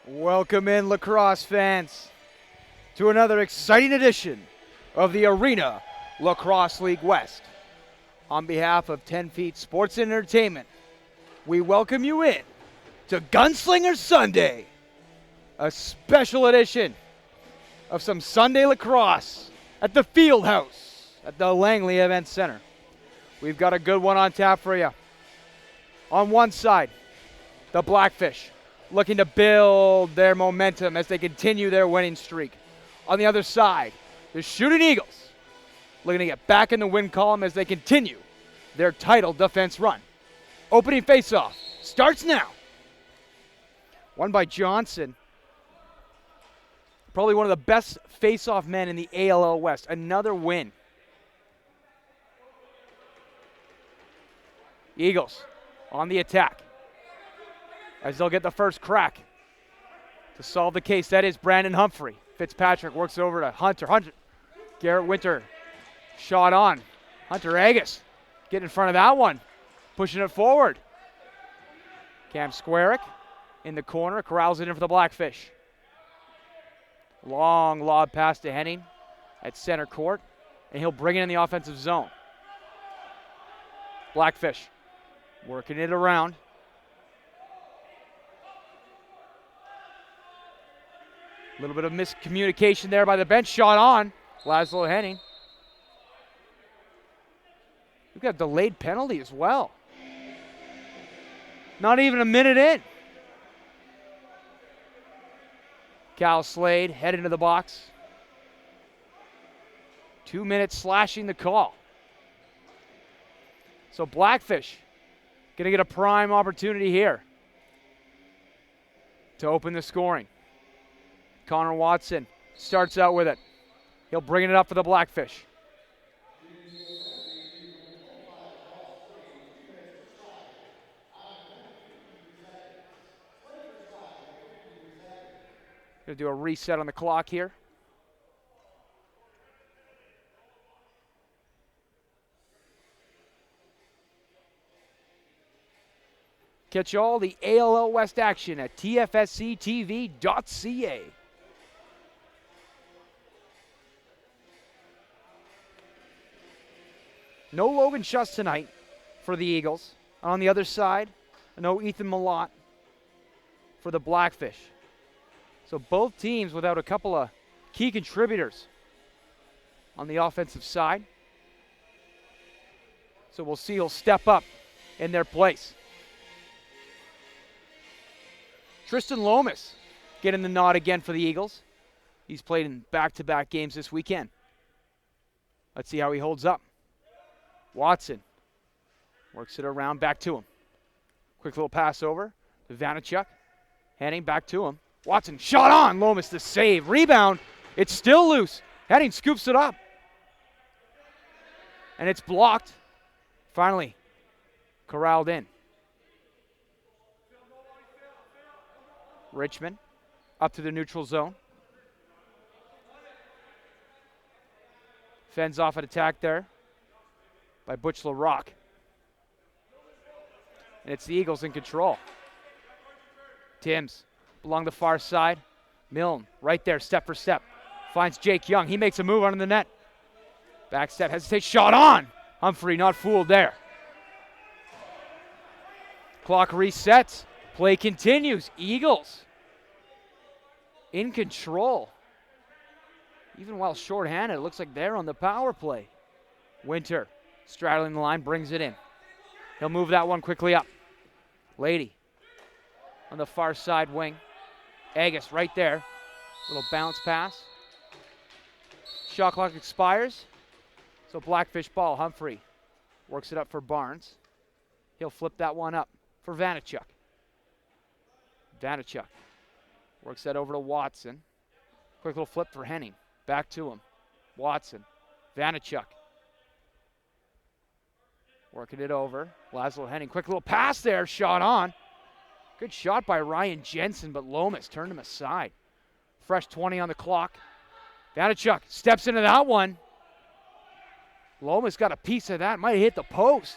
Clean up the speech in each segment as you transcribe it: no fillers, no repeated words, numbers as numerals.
Welcome in, lacrosse fans, to another exciting edition of the Arena Lacrosse League West. On behalf of 10 Feet Sports and Entertainment, we welcome you in to Gunslinger Sunday, a special edition of some Sunday lacrosse at the Field House at the Langley Event Center. We've got a good one on tap for you. On one side, the Blackfish, looking to build their momentum as they continue their winning streak. On the other side, the Shooting Eagles, looking to get back in the win column as they continue their title defense run. Opening faceoff starts now. Won by Johnson. Probably one of the best faceoff men in the ALL West. Another win. Eagles on the attack, as they'll get the first crack to solve the case. That is Brandon Humphrey. Fitzpatrick works over to Hunter. Garrett Winter, shot on. Hunter Agus getting in front of that one, pushing it forward. Cam Squarick in the corner, corrals it in for the Blackfish. Long lob pass to Henning at center court, and he'll bring it in the offensive zone. Blackfish working it around. A little bit of miscommunication there by the bench. Shot on. Laszlo Henning. We've got a delayed penalty as well. Not even a minute in. Cal Slade head into the box. 2 minutes slashing the call. So Blackfish going to get a prime opportunity here to open the scoring. Connor Watson starts out with it. He'll bring it up for the Blackfish. Going to do a reset on the clock here. Catch all the ALL West action at tfsctv.ca. No Logan Schuss tonight for the Eagles. On the other side, no Ethan Malott for the Blackfish. So both teams without a couple of key contributors on the offensive side. So we'll see who'll step up in their place. Tristan Lomas getting the nod again for the Eagles. He's played in back-to-back games this weekend. Let's see how he holds up. Watson works it around, back to him. Quick little pass over to Vanachuk. Henning back to him. Watson shot on. Lomas the save. Rebound. It's still loose. Henning scoops it up. And it's blocked. Finally corralled in. Richmond up to the neutral zone. Fends off an attack there by Butch LaRock. And it's the Eagles in control. Timms along the far side. Milne right there, step for step. Finds Jake Young. He makes a move under the net. Back step, hesitates, shot on. Humphrey not fooled there. Clock resets. Play continues. Eagles in control. Even while shorthanded, it looks like they're on the power play. Winter straddling the line, brings it in. He'll move that one quickly up. Lady on the far side wing. Agus right there. Little bounce pass. Shot clock expires. So Blackfish ball. Humphrey works it up for Barnes. He'll flip that one up for Vanachuk. Vanachuk works that over to Watson. Quick little flip for Henning. Back to him. Watson. Vanachuk. Working it over. Laszlo Henning. Quick little pass there. Shot on. Good shot by Ryan Jensen, but Lomas turned him aside. Fresh 20 on the clock. Vanachuk steps into that one. Lomas got a piece of that. Might have hit the post.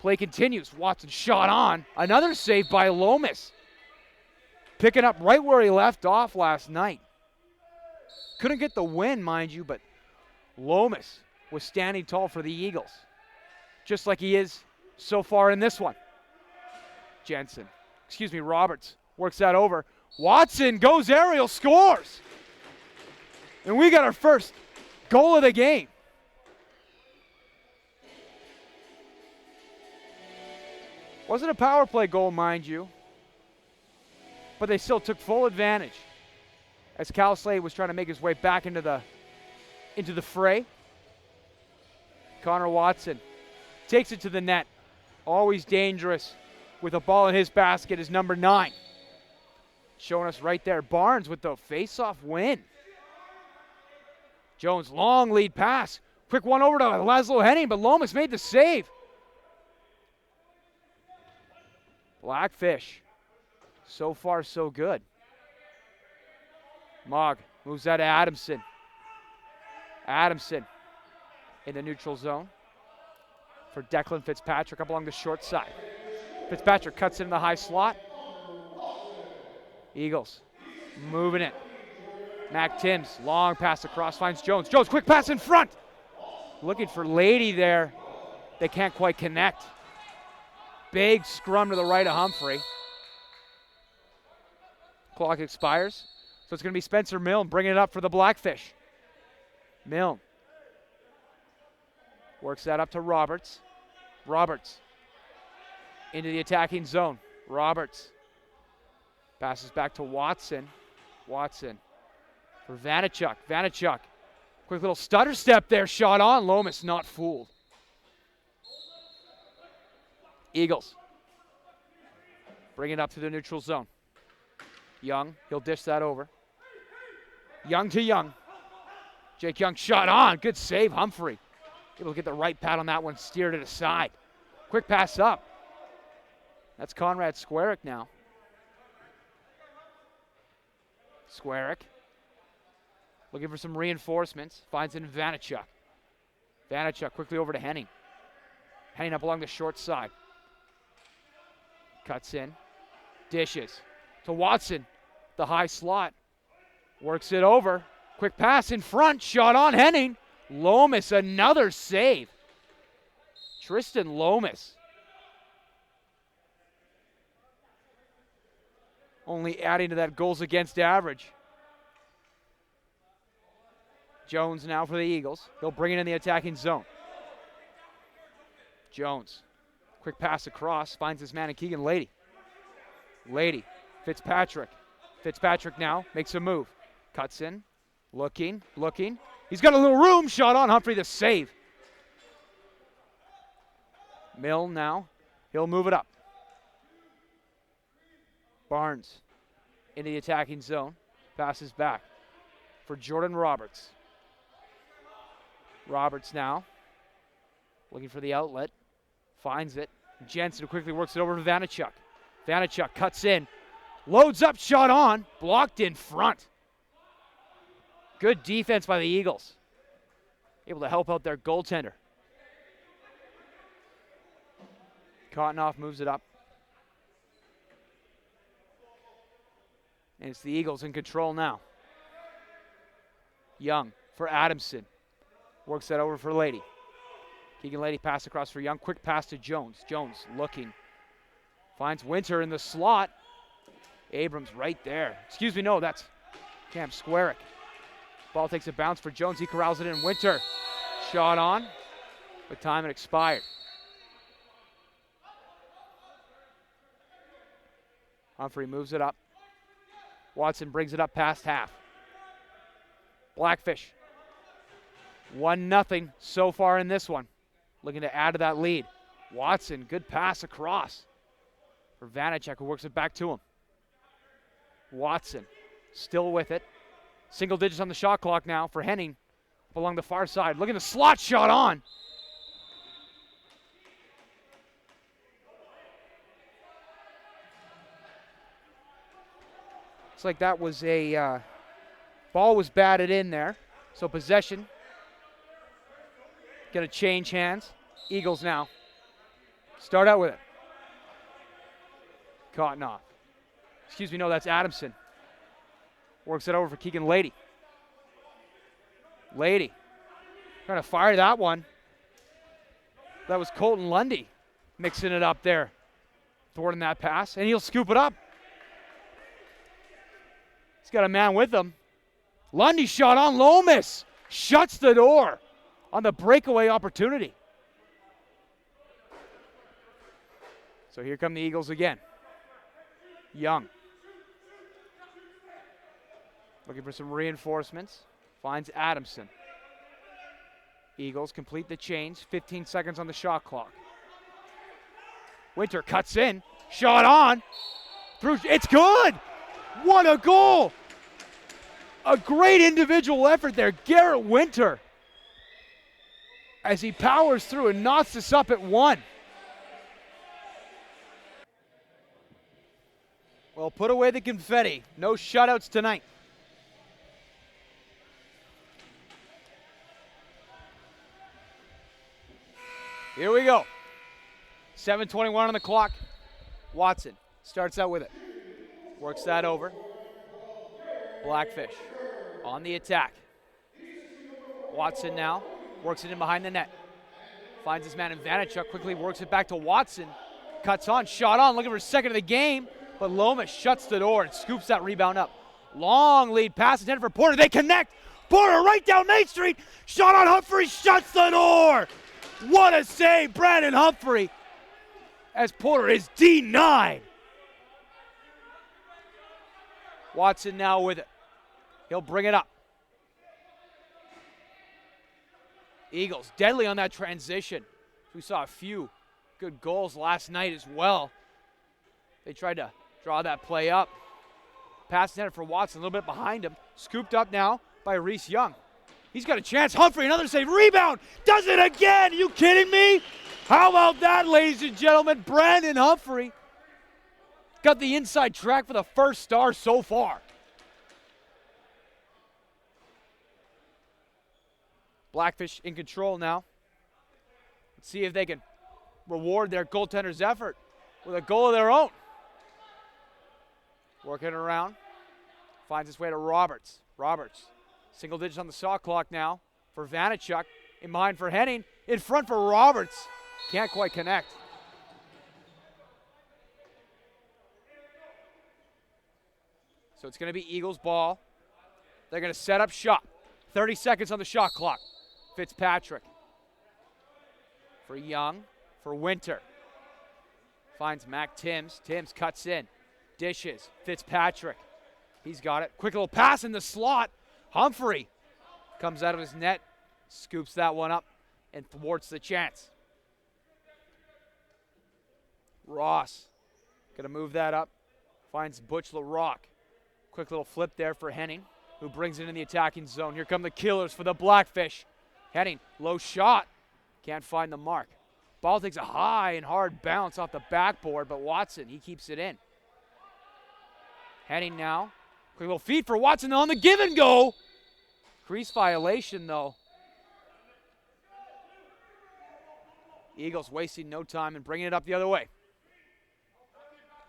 Play continues. Watson shot on. Another save by Lomas. picking up right where he left off last night. Couldn't get the win, mind you, but Lomas was standing tall for the Eagles, just like he is so far in this one. Roberts works that over. Watson goes aerial, scores. And we got our first goal of the game. Wasn't a power play goal, mind you, but they still took full advantage as Cal Slade was trying to make his way back into the fray. Connor Watson takes it to the net. Always dangerous with a ball in his basket is number 9. Showing us right there. Barnes with the face-off win. Jones, long lead pass. Quick one over to Laszlo Henning, but Lomas made the save. Blackfish. So far, so good. Mogg moves that to Adamson. Adamson in the neutral zone for Declan Fitzpatrick up along the short side. Fitzpatrick cuts in the high slot. Eagles moving it. Mac Timms, long pass across, finds Jones. Jones, quick pass in front. Looking for Lady there. They can't quite connect. Big scrum to the right of Humphrey. Clock expires. So it's going to be Spencer Milne bringing it up for the Blackfish. Milne works that up to Roberts. Roberts into the attacking zone. Roberts passes back to Watson. Watson for Vanachuk. Vanachuk, quick little stutter step there, shot on. Lomas not fooled. Eagles bring it up to the neutral zone. Young, he'll dish that over. Young to Young. Jake Young shot on. Good save, Humphrey. Able to get the right pad on that one, steered it aside. Quick pass up. That's Conrad Squarick now. Squarick looking for some reinforcements. Finds in Vanachuk. Vanachuk quickly over to Henning. Henning up along the short side. Cuts in. Dishes to Watson. The high slot. Works it over. Quick pass in front. Shot on Henning. Lomas, another save. Tristan Lomas. Only adding to that goals against average. Jones now for the Eagles. He'll bring it in the attacking zone. Jones. Quick pass across. Finds his man in Keegan Lady. Lady. Fitzpatrick. Fitzpatrick now makes a move. Cuts in. Looking. He's got a little room. Shot on Humphrey, the save. Milne now. He'll move it up. Barnes into the attacking zone. Passes back for Jordan Roberts. Roberts now looking for the outlet. Finds it. Jensen quickly works it over to Vanachuk. Vanachuk cuts in. Loads up, shot on. Blocked in front. Good defense by the Eagles. Able to help out their goaltender. Cottonoff moves it up. And it's the Eagles in control now. Young for Adamson. Works that over for Lady. Keegan Lady pass across for Young. Quick pass to Jones. Jones looking. Finds Winter in the slot. Abrams right there. Excuse me, no, that's Cam Squarick. Ball takes a bounce for Jones. He corrals it in. Winter. Shot on. But time had expired. Humphrey moves it up. Watson brings it up past half. Blackfish. 1-0 so far in this one. Looking to add to that lead. Watson, good pass across for Vanachuk, who works it back to him. Watson still with it. Single digits on the shot clock now for Henning up along the far side. Look at the slot shot on. Looks like that was a ball was batted in there. So possession going to change hands. Eagles now start out with it. Cottonoff Excuse me, no, that's Adamson. Works it over for Keegan Lady. Lady trying to fire that one. That was Colton Lundy mixing it up there. Thwarting that pass, and he'll scoop it up. He's got a man with him. Lundy shot on Lomas. Shuts the door on the breakaway opportunity. So here come the Eagles again. Young. Looking for some reinforcements. Finds Adamson. Eagles complete the change. 15 seconds on the shot clock. Winter cuts in. Shot on. Through. It's good. What a goal. A great individual effort there. Garrett Winter. As he powers through and knots this up at 1. Well, put away the confetti. No shutouts tonight. Here we go. 7:21 on the clock. Watson starts out with it. Works that over. Blackfish on the attack. Watson now works it in behind the net. Finds his man in Vanachuk, quickly works it back to Watson. Cuts on, shot on, looking for a second of the game. But Lomas shuts the door and scoops that rebound up. Long lead pass intended for Porter. They connect. Porter right down Main Street. Shot on Humphrey, shuts the door. What a save, Brandon Humphrey, as Porter is denied. Watson now with it. He'll bring it up. Eagles deadly on that transition. We saw a few good goals last night as well. They tried to draw that play up. Pass intended for Watson, a little bit behind him. Scooped up now by Reese Young. He's got a chance. Humphrey, another save. Rebound. Does it again. Are you kidding me? How about that, ladies and gentlemen? Brandon Humphrey got the inside track for the first star so far. Blackfish in control now. Let's see if they can reward their goaltender's effort with a goal of their own. Working around. Finds his way to Roberts. Roberts. Single digits on the shot clock now for Vanachuk. In behind for Henning. In front for Roberts. Can't quite connect. So it's going to be Eagles ball. They're going to set up shop. 30 seconds on the shot clock. Fitzpatrick. For Young. For Winter. Finds Mac Timms. Timms cuts in. Dishes. Fitzpatrick. He's got it. Quick little pass in the slot. Humphrey comes out of his net, scoops that one up, and thwarts the chance. Ross going to move that up. Finds Butch LaRock. Quick little flip there for Henning, who brings it in the attacking zone. Here come the killers for the Blackfish. Henning, low shot. Can't find the mark. Ball takes a high and hard bounce off the backboard, but Watson, he keeps it in. Henning now. Quick little feed for Watson on the give and go. Crease violation, though. Eagles wasting no time and bringing it up the other way.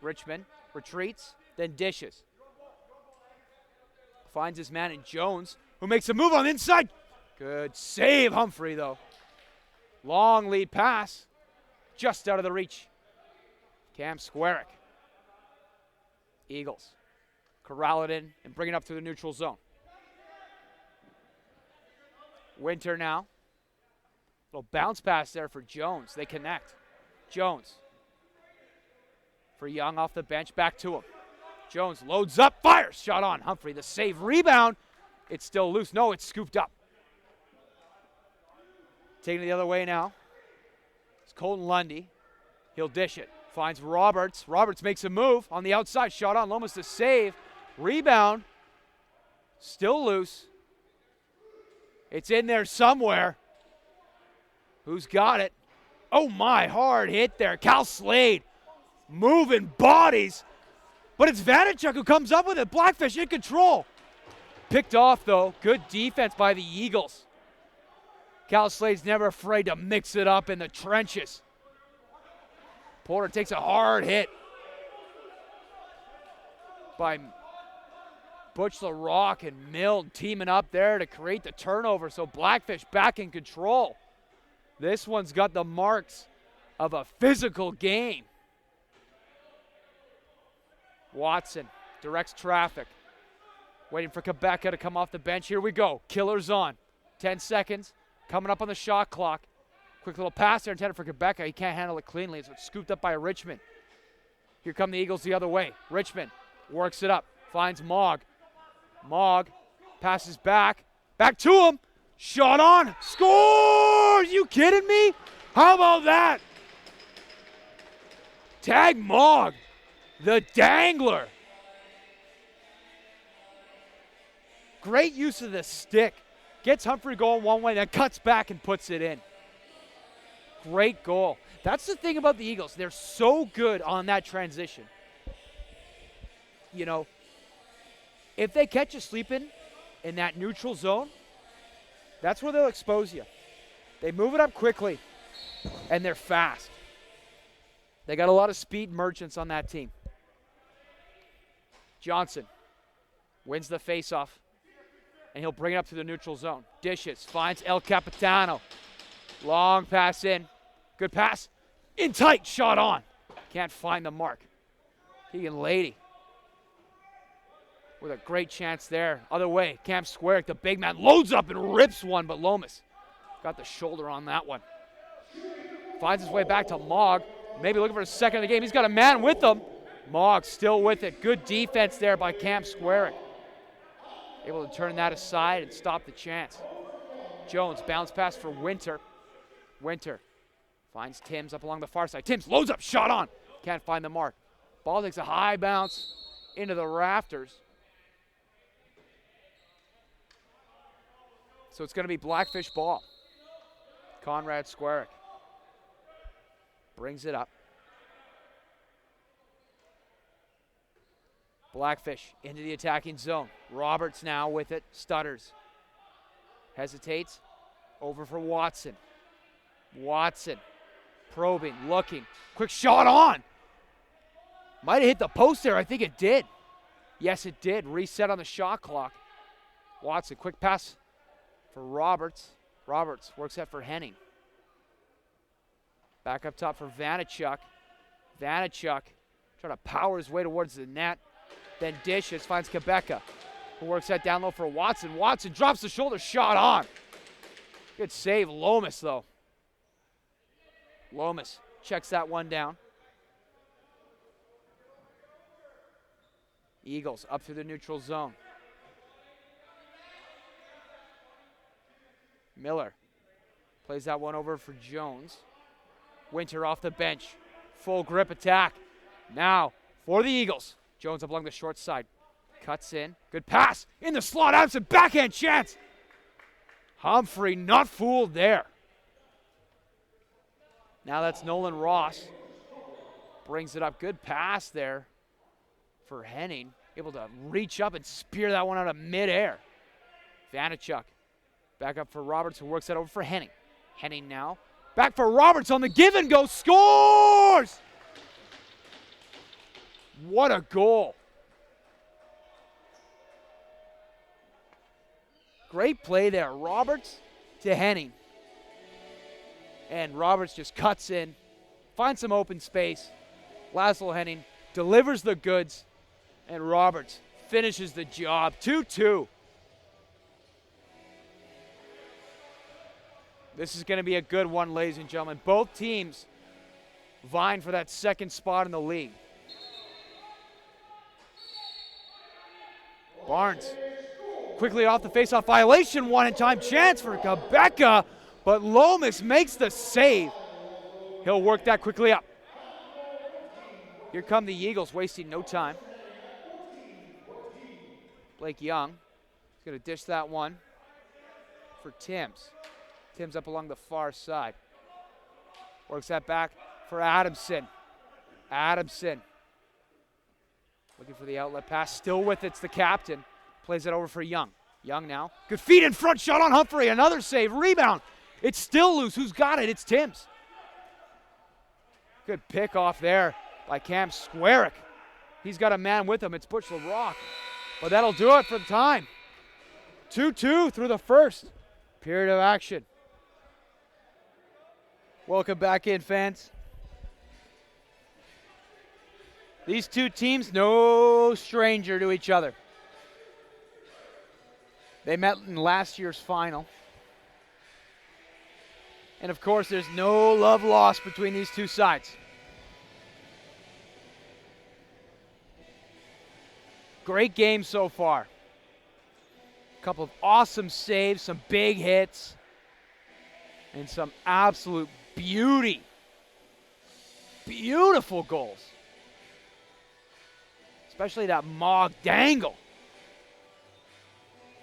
Richmond retreats, then dishes. Finds his man in Jones, who makes a move on the inside. Good save, Humphrey, though. Long lead pass, just out of the reach. Cam Squarick. Eagles corral it in and bring it up through the neutral zone. Winter now. Little bounce pass there for Jones. They connect. Jones. For Young off the bench, back to him. Jones loads up, fires. Shot on. Humphrey, the save, rebound. It's still loose. No, it's scooped up. Taking it the other way now. It's Colton Lundy. He'll dish it. Finds Roberts. Roberts makes a move on the outside. Shot on. Lomas to save. Rebound. Still loose. It's in there somewhere. Who's got it? Oh my, hard hit there. Cal Slade moving bodies. But it's Vanachuk who comes up with it. Blackfish in control. Picked off though. Good defense by the Eagles. Cal Slade's never afraid to mix it up in the trenches. Porter takes a hard hit. by Butch the Rock and Milne teaming up there to create the turnover. So Blackfish back in control. This one's got the marks of a physical game. Watson directs traffic. Waiting for Quebeca to come off the bench. Here we go. Killer's on. 10 seconds. Coming up on the shot clock. Quick little pass there intended for Quebeca. He can't handle it cleanly. It's scooped up by Richmond. Here come the Eagles the other way. Richmond works it up. Finds Mogg. Mogg passes back. Back to him. Shot on. Scores! You kidding me? How about that? Tag Mogg. The dangler. Great use of the stick. Gets Humphrey going one way, then cuts back and puts it in. Great goal. That's the thing about the Eagles. They're so good on that transition. You know, if they catch you sleeping in that neutral zone, that's where they'll expose you. They move it up quickly, and they're fast. They got a lot of speed merchants on that team. Johnson wins the faceoff, and he'll bring it up to the neutral zone. Dishes, finds El Capitano. Long pass in. Good pass. In tight, shot on. Can't find the mark. Keegan Lady with a great chance there. Other way, Cam Squarick, the big man, loads up and rips one, but Lomas got the shoulder on that one. Finds his way back to Mogg. Maybe looking for a second of the game. He's got a man with him. Mogg still with it. Good defense there by Cam Squarick. Able to turn that aside and stop the chance. Jones, bounce pass for Winter. Winter finds Timms up along the far side. Timms loads up, shot on. Can't find the mark. Ball takes a high bounce into the rafters. So it's going to be Blackfish ball. Conrad Squarick brings it up. Blackfish into the attacking zone. Roberts now with it. Stutters. Hesitates. Over for Watson. Watson probing, looking. Quick shot on. Might have hit the post there. I think it did. Yes, it did. Reset on the shot clock. Watson, quick pass for Roberts. Roberts works that for Henning. Back up top for Vanachuk. Vanachuk trying to power his way towards the net. Then dishes, finds Quebeca, who works that down low for Watson. Watson drops the shoulder, shot on. Good save, Lomas, though. Lomas checks that one down. Eagles up through the neutral zone. Miller plays that one over for Jones. Winter off the bench. Full grip attack. Now for the Eagles. Jones up along the short side. Cuts in. Good pass. In the slot. Adamson. Backhand chance. Humphrey not fooled there. Now that's Nolan Ross. Brings it up. Good pass there for Henning. Able to reach up and spear that one out of midair. Vanachuk. Back up for Roberts, who works that over for Henning. Henning now. Back for Roberts on the give and go. Scores! What a goal. Great play there. Roberts to Henning. And Roberts just cuts in, finds some open space. Laszlo Henning delivers the goods, and Roberts finishes the job. 2-2. This is going to be a good one, ladies and gentlemen. Both teams vying for that second spot in the league. Barnes quickly off the faceoff violation. One-in-time chance for Quebeca, but Lomas makes the save. He'll work that quickly up. Here come the Eagles, wasting no time. Blake Young is going to dish that one for Timms. Timms up along the far side. Works that back for Adamson. Adamson looking for the outlet pass. Still with it. It's the captain. Plays it over for Young. Young now. Good feet in front. Shot on Humphrey. Another save. Rebound. It's still loose. Who's got it? It's Timms. Good pick off there by Cam Squarick. He's got a man with him. It's Butch LaRock. But that'll do it for the time. 2-2 through the first period of action. Welcome back in, fans. These two teams, no stranger to each other. They met in last year's final. And of course, there's no love lost between these two sides. Great game so far. A couple of awesome saves, some big hits, and some absolute beauty. Beautiful goals. Especially that Mog dangle.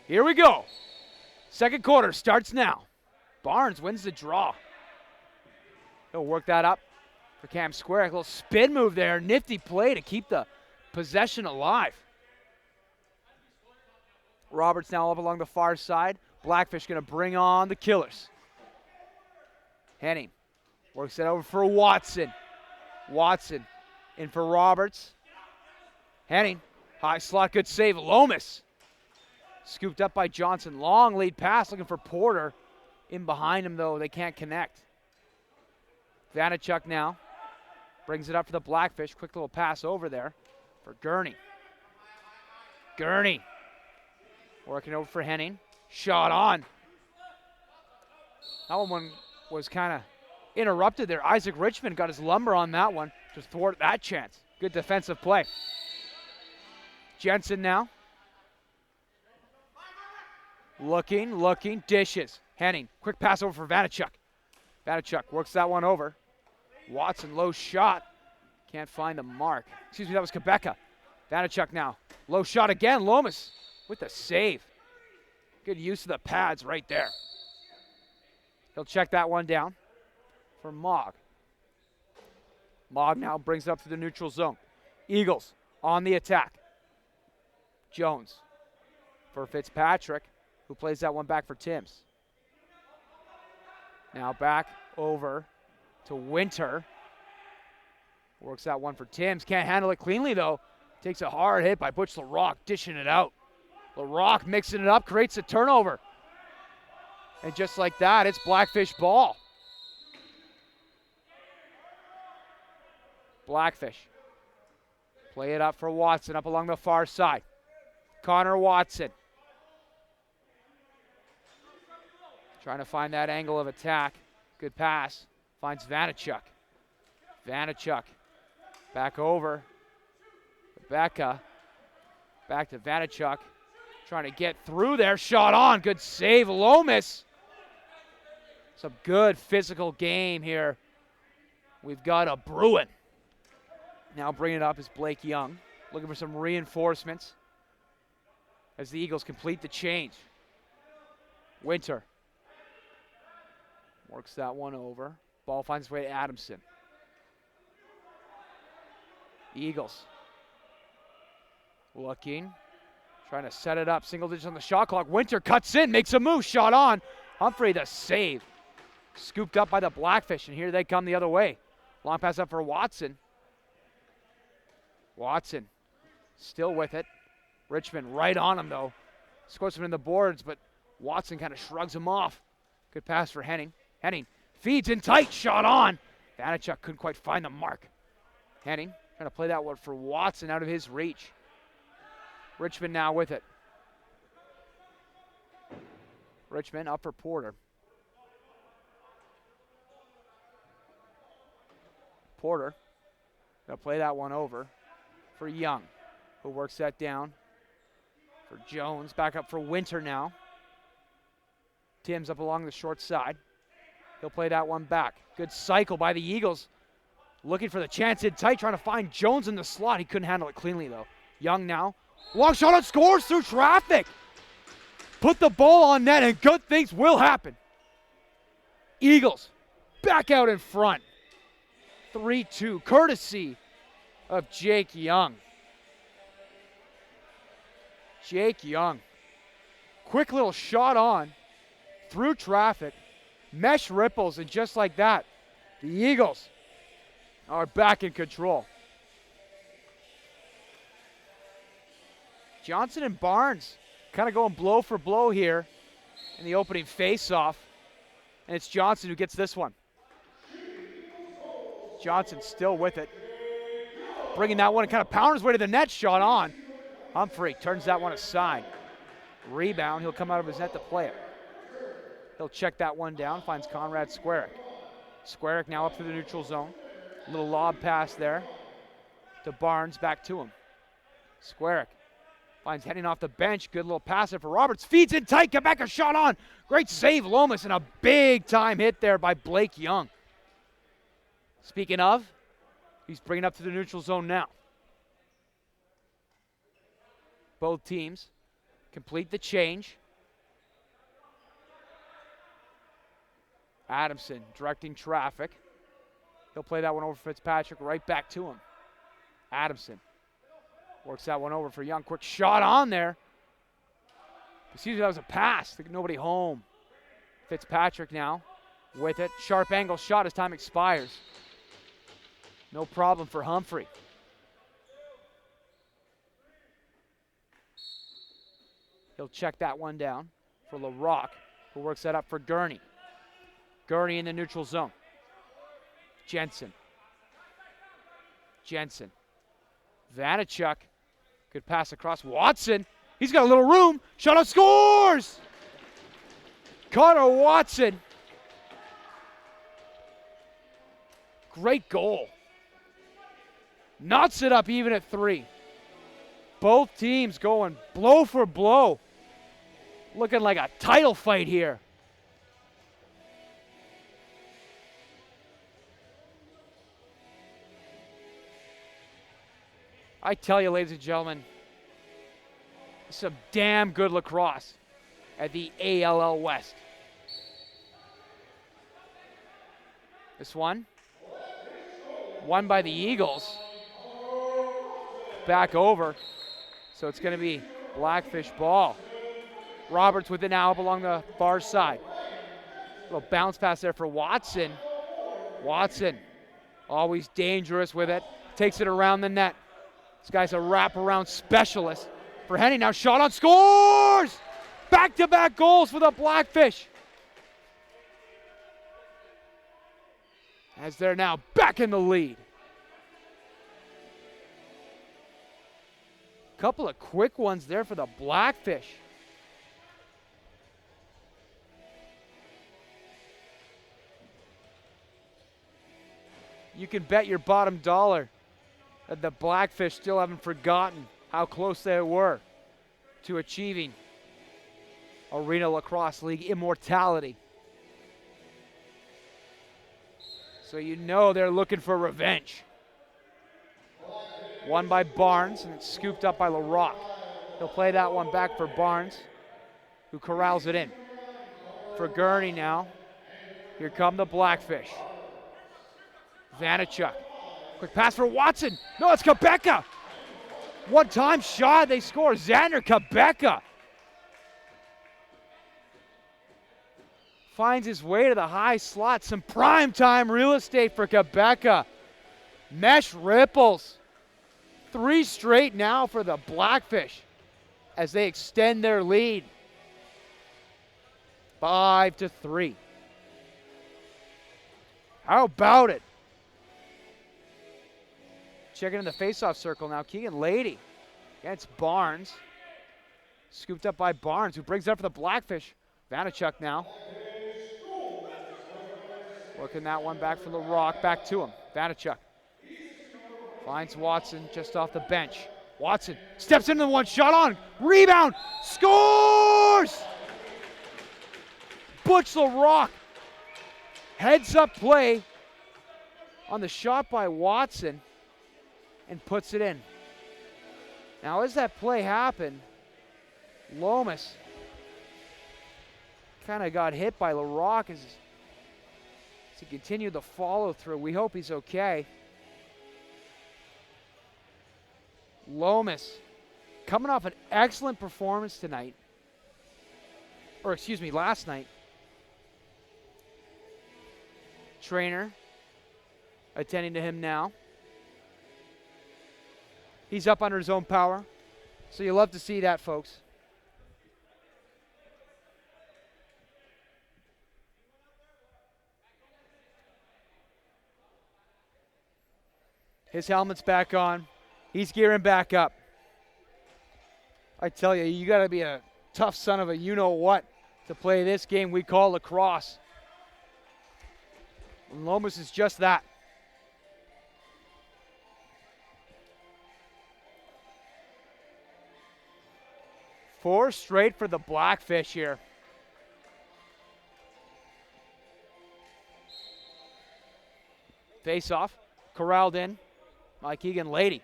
Here we go. Second quarter starts now. Barnes wins the draw. He'll work that up for Cam Square. A little spin move there. Nifty play to keep the possession alive. Roberts now up along the far side. Blackfish going to bring on the Killers. Henning works it over for Watson. Watson in for Roberts. Henning, high slot, good save. Lomas scooped up by Johnson. Long lead pass looking for Porter. In behind him, though, they can't connect. Vanachuk now brings it up for the Blackfish. Quick little pass over there for Gurney. Gurney working over for Henning. Shot on. That one was kind of interrupted there. Isaac Richmond got his lumber on that one to thwart that chance. Good defensive play. Jensen now. Looking, dishes. Henning, quick pass over for Vanachuk. Vanachuk works that one over. Watson, low shot. Can't find the mark. Excuse me, that was Quebeca. Vanachuk now. Low shot again. Lomas with the save. Good use of the pads right there. He'll check that one down for Mog. Mog now brings it up to the neutral zone. Eagles on the attack. Jones for Fitzpatrick, who plays that one back for Timms. Now back over to Winter. Works that one for Timms. Can't handle it cleanly, though. Takes a hard hit by Butch LaRock, dishing it out. LaRock mixing it up, creates a turnover. And just like that, it's Blackfish ball. Blackfish. Play it up for Watson up along the far side. Connor Watson. Trying to find that angle of attack. Good pass. Finds Vanachuk. Vanachuk. Back over. Rebecca. Back to Vanachuk. Trying to get through there. Shot on. Good save. Lomas. Some good physical game here. We've got a Bruin. Now bringing it up is Blake Young. Looking for some reinforcements as the Eagles complete the change. Winter. Works that one over. Ball finds its way to Adamson. Eagles. Looking. Trying to set it up. Single digits on the shot clock. Winter cuts in. Makes a move. Shot on. Humphrey the save. Scooped up by the Blackfish. And here they come the other way. Long pass up for Watson. Watson. Still with it. Richmond right on him, though. Scores him in the boards, but Watson kind of shrugs him off. Good pass for Henning. Henning feeds in tight, shot on. Vanachuk couldn't quite find the mark. Henning trying to play that one for Watson out of his reach. Richmond now with it. Richmond up for Porter. Porter gonna play that one over for Young, who works that down for Jones. Back up for Winter now. Timms up along the short side. He'll play that one back. Good cycle by the Eagles. Looking for the chance in tight, trying to find Jones in the slot. He couldn't handle it cleanly, though. Young now. Long shot and scores through traffic. Put the ball on net, and good things will happen. Eagles back out in front. 3-2, courtesy of Jake Young. Jake Young. Quick little shot on through traffic. Mesh ripples, and just like that, the Eagles are back in control. Johnson and Barnes kind of going blow for blow here in the opening face-off. And it's Johnson who gets this one. Johnson still with it. Bringing that one and kind of pounding his way to the net, shot on. Humphrey turns that one aside. Rebound, he'll come out of his net to play it. He'll check that one down, finds Conrad Squarick. Squarick now up to the neutral zone. A little lob pass there to Barnes, back to him. Squarick finds heading off the bench, good little pass there for Roberts. Feeds in tight, Quebec shot on. Great save, Lomas, and a big time hit there by Blake Young. Speaking of, he's bringing up to the neutral zone now. Both teams complete the change. Adamson directing traffic. He'll play that one over Fitzpatrick, right back to him. Adamson works that one over for Young. Quick shot on there. Excuse me, that was a pass. Nobody home. Fitzpatrick now with it. Sharp angle shot as time expires. No problem for Humphrey. He'll check that one down for LaRock, who works that up for Gurney. Gurney in the neutral zone. Jensen. Vanachuk. Good pass across. Watson. He's got a little room. Shot out, scores! Connor Watson. Great goal. Knots it up even at 3. Both teams going blow for blow. Looking like a title fight here. I tell you, ladies and gentlemen, some damn good lacrosse at the ALL West. This one, won by the Eagles. Back over, so it's going to be Blackfish ball. Roberts with it now up along the far side. Little bounce pass there for Watson. Watson, always dangerous with it. Takes it around the net. This guy's a wraparound specialist. For Henny now, shot on, scores! Back-to-back goals for the Blackfish. As they're now back in the lead. Couple of quick ones there for the Blackfish. You can bet your bottom dollar that the Blackfish still haven't forgotten how close they were to achieving Arena Lacrosse League immortality. So you know they're looking for revenge. Won by Barnes, and it's scooped up by LaRock. He'll play that one back for Barnes, who corrals it in. For Gurney now. Here come the Blackfish. Vanachuk. Quick pass for Watson. No, it's Quebeca. One-time shot, they score. Xander Quebeca finds his way to the high slot. Some prime-time real estate for Quebeca. Mesh ripples. 3 straight now for the Blackfish as they extend their lead. 5-3. How about it? Checking in the faceoff circle now. Keegan Lady against Barnes. Scooped up by Barnes, who brings it up for the Blackfish. Vanachuk now. Working that one back for LaRock. Back to him. Vanachuk. Finds Watson just off the bench. Watson steps into the one, shot on. Rebound. Scores! Butch LaRock. Heads up play on the shot by Watson and puts it in. Now as that play happened, Lomas kind of got hit by LaRock as he continued the follow through. We hope he's okay. Lomas coming off an excellent performance tonight. Last night. Trainer attending to him now. He's up under his own power. So you love to see that, folks. His helmet's back on. He's gearing back up. I tell you, you got to be a tough son of a you-know-what to play this game we call lacrosse. And Lomas is just that. Four straight for the Blackfish here. Face off, corralled in. Mike Egan, Lady.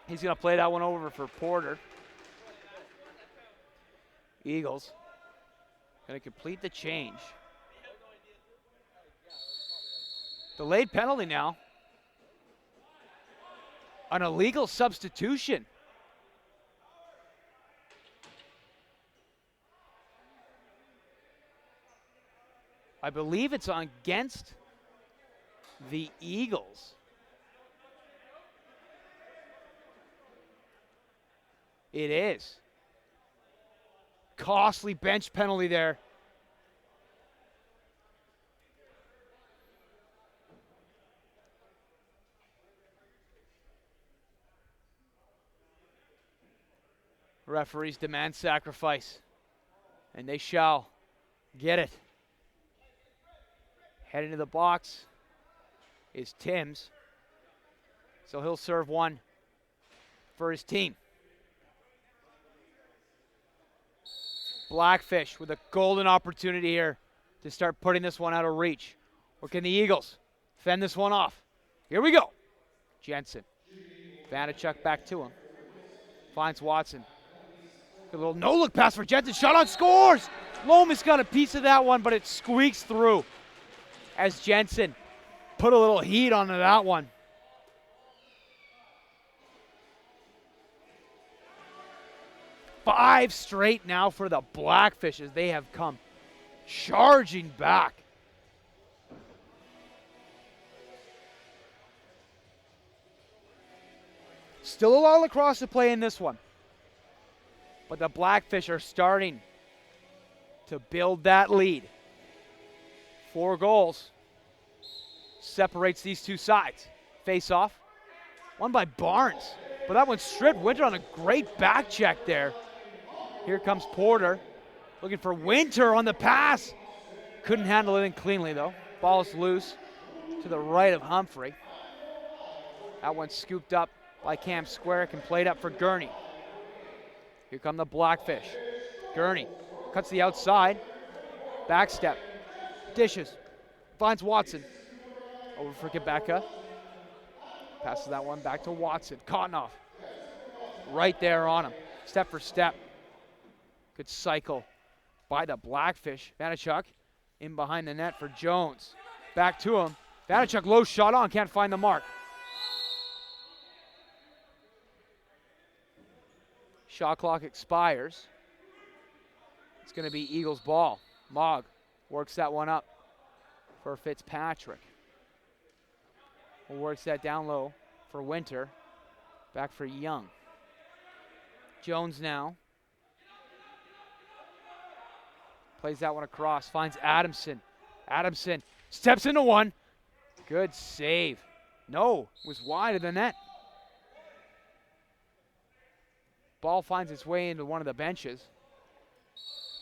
He's going to play that one over for Porter. Eagles going to complete the change. Delayed penalty now. An illegal substitution. I believe it's against the Eagles. It is. Costly bench penalty there. Referees demand sacrifice, and they shall get it. Heading to the box is Timms. So he'll serve one for his team. Blackfish with a golden opportunity here to start putting this one out of reach. Or can the Eagles fend this one off? Here we go. Jensen. Vanachuk back to him. Finds Watson. Good little no-look pass for Jensen. Shot on, scores! Lomas got a piece of that one, but it squeaks through as Jensen put a little heat onto that one. Five straight now for the Blackfish as they have come charging back. Still a lot of lacrosse to play in this one. But the Blackfish are starting to build that lead. 4 goals separates these two sides. Face off. Won by Barnes. But that one stripped. Winter on a great back check there. Here comes Porter. Looking for Winter on the pass. Couldn't handle it in cleanly though. Ball is loose to the right of Humphrey. That one scooped up by Cam Squarick and played up for Gurney. Here come the Blackfish. Gurney cuts the outside. Back step. Dishes. Finds Watson. Over for Quebeca. Passes that one back to Watson. Cottonoff. Right there on him. Step for step. Good cycle by the Blackfish. Vanachuk in behind the net for Jones. Back to him. Vanachuk low shot on. Can't find the mark. Shot clock expires. It's going to be Eagles ball. Mogg works that one up for Fitzpatrick. Works that down low for Winter. Back for Young. Jones now. Plays that one across. Finds Adamson. Adamson steps into one. Good save. No, was wide of the net. Ball finds its way into one of the benches.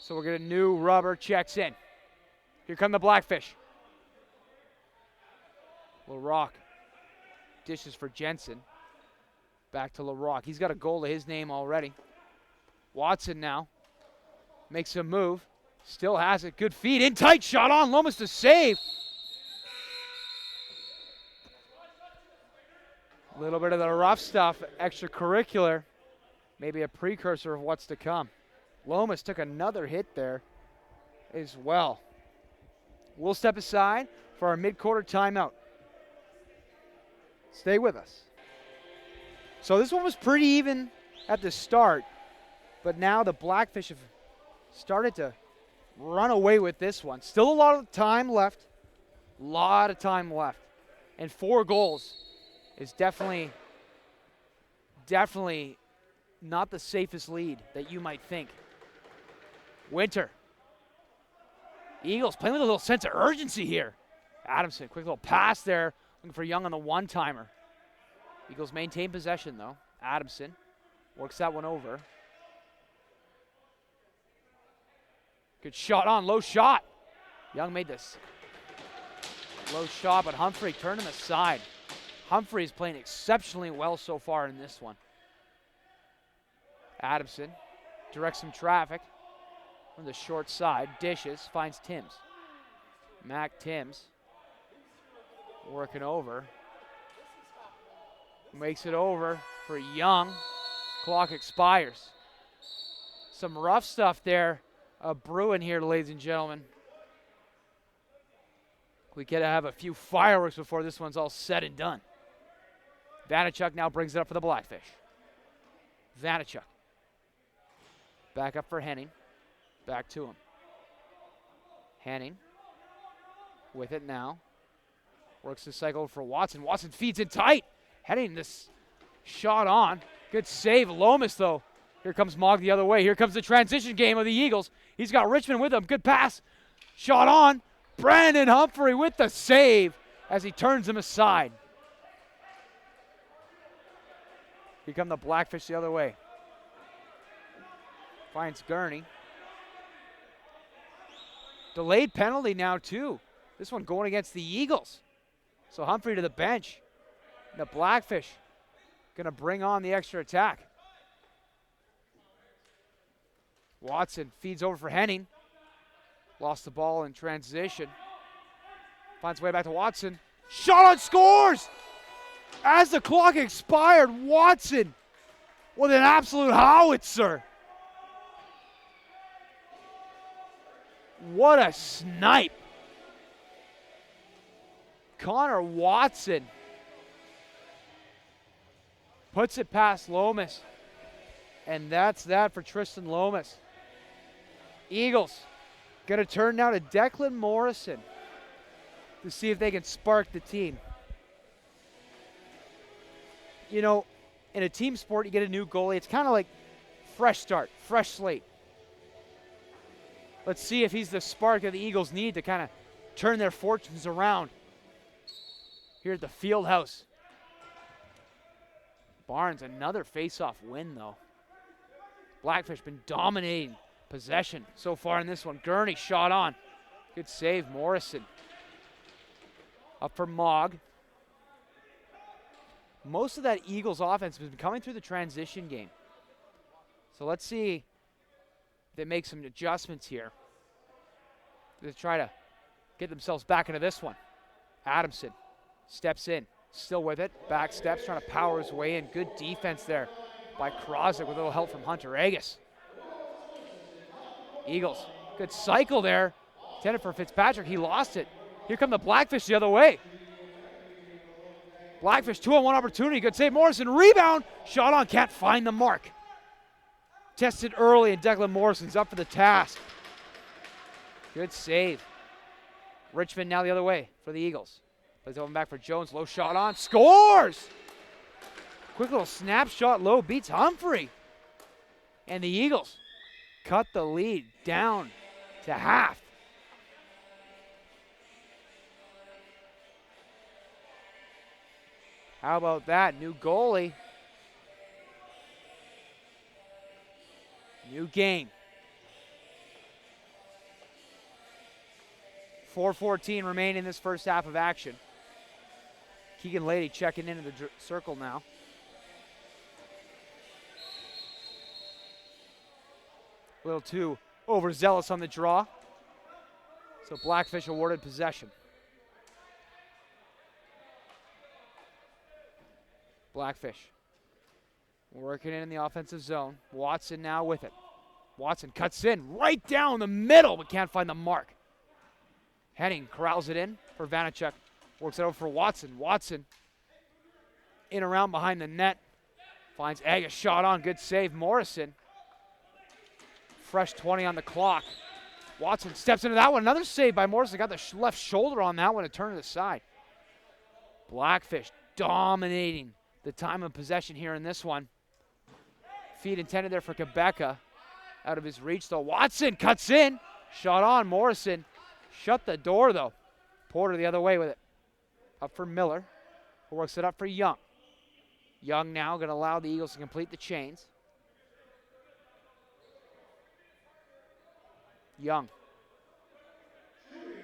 So we're going to new rubber checks in. Here come the Blackfish. LaRock dishes for Jensen. Back to LaRock. He's got a goal to his name already. Watson now makes a move. Still has it. Good feed. In tight. Shot on. Lomas to save. A little bit of the rough stuff. Extracurricular. Maybe a precursor of what's to come. Lomas took another hit there as well. We'll step aside for our mid-quarter timeout. Stay with us. So this one was pretty even at the start, but now the Blackfish have started to run away with this one. Still a lot of time left. And 4 goals is definitely definitely not the safest lead that you might think. Winter. Eagles playing with a little sense of urgency here. Adamson, quick little pass there, looking for Young on the one-timer. Eagles maintain possession, though. Adamson works that one over. Good shot on, low shot. Young made this low shot, but Humphrey turned him aside. Humphrey is playing exceptionally well so far in this one. Adamson directs some traffic on the short side. Dishes, finds Timms. Mac Timms working over. Makes it over for Young. Clock expires. Some rough stuff there brewing here, ladies and gentlemen. We gotta have a few fireworks before this one's all said and done. Vanachuk now brings it up for the Blackfish. Vanachuk. Back up for Henning. Back to him. Henning with it now. Works the cycle for Watson. Watson feeds it tight. Henning this shot on. Good save. Lomas, though. Here comes Mogg the other way. Here comes the transition game of the Eagles. He's got Richmond with him. Good pass. Shot on. Brandon Humphrey with the save as he turns him aside. Here come the Blackfish the other way. Finds Gurney. Delayed penalty now, too. This one going against the Eagles. So Humphrey to the bench. The Blackfish going to bring on the extra attack. Watson feeds over for Henning. Lost the ball in transition. Finds way back to Watson. Shot on, scores! As the clock expired, Watson with an absolute howitzer. What a snipe. Connor Watson puts it past Lomas. And that's that for Tristan Lomas. Eagles going to turn now to Declan Morrison to see if they can spark the team. You know, in a team sport, you get a new goalie. It's kind of like fresh start, fresh slate. Let's see if he's the spark that the Eagles need to kind of turn their fortunes around here at the field house. Barnes, another face-off win, though. Blackfish been dominating possession so far in this one. Gurney shot on. Good save, Morrison. Up for Mogg. Most of that Eagles offense has been coming through the transition game. So let's see if they make some adjustments here to try to get themselves back into this one. Adamson steps in, still with it. Back steps, trying to power his way in. Good defense there by Krosik with a little help from Hunter Agus. Eagles, good cycle there. Intended for Fitzpatrick, he lost it. Here come the Blackfish the other way. Blackfish 2-on-1 opportunity, good save. Morrison, rebound, shot on, can't find the mark. Tested early and Declan Morrison's up for the task. Good save. Richmond now the other way for the Eagles. Plays over back for Jones, low shot on, scores! Quick little snapshot, low, beats Humphrey. And the Eagles cut the lead down to half. How about that? New goalie. New game. 4:14 remaining in this first half of action. Keegan Lady checking into the circle now. A little too overzealous on the draw. So Blackfish awarded possession. Blackfish working in the offensive zone. Watson now with it. Watson cuts in right down the middle, but can't find the mark. Henning corrals it in for Vanachuk. Works it over for Watson. Watson in around behind the net. Finds Agus, shot on, good save. Morrison. Fresh 20 on the clock. Watson steps into that one. Another save by Morrison. Got the left shoulder on that one to turn to the side. Blackfish dominating the time of possession here in this one. feet intended there for Quebeca. Out of his reach, though. Watson cuts in. Shot on. Morrison shut the door, though. Porter the other way with it. Up for Miller, who works it up for Young. Young now going to allow the Eagles to complete the chains. Young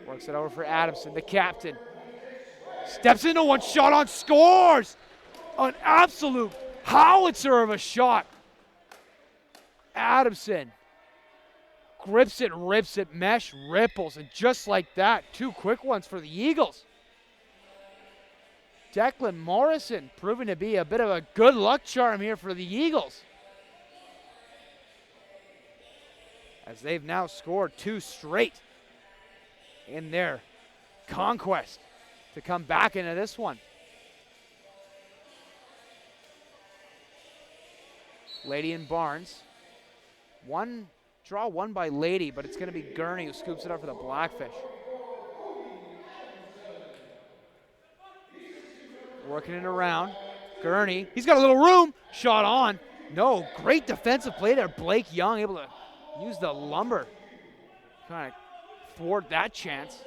works it over for Adamson, the captain. Steps into one, shot on, scores! An absolute howitzer of a shot. Adamson grips it, rips it, mesh, ripples, and just like that, 2 quick ones for the Eagles. Declan Morrison proving to be a bit of a good luck charm here for the Eagles, as they've now scored 2 straight in their conquest to come back into this one. Lady and Barnes. Draw one by Lady, but it's going to be Gurney who scoops it up for the Blackfish. Working it around. Gurney, he's got a little room. Shot on. No, great defensive play there. Blake Young able to use the lumber. Kind of thwart that chance.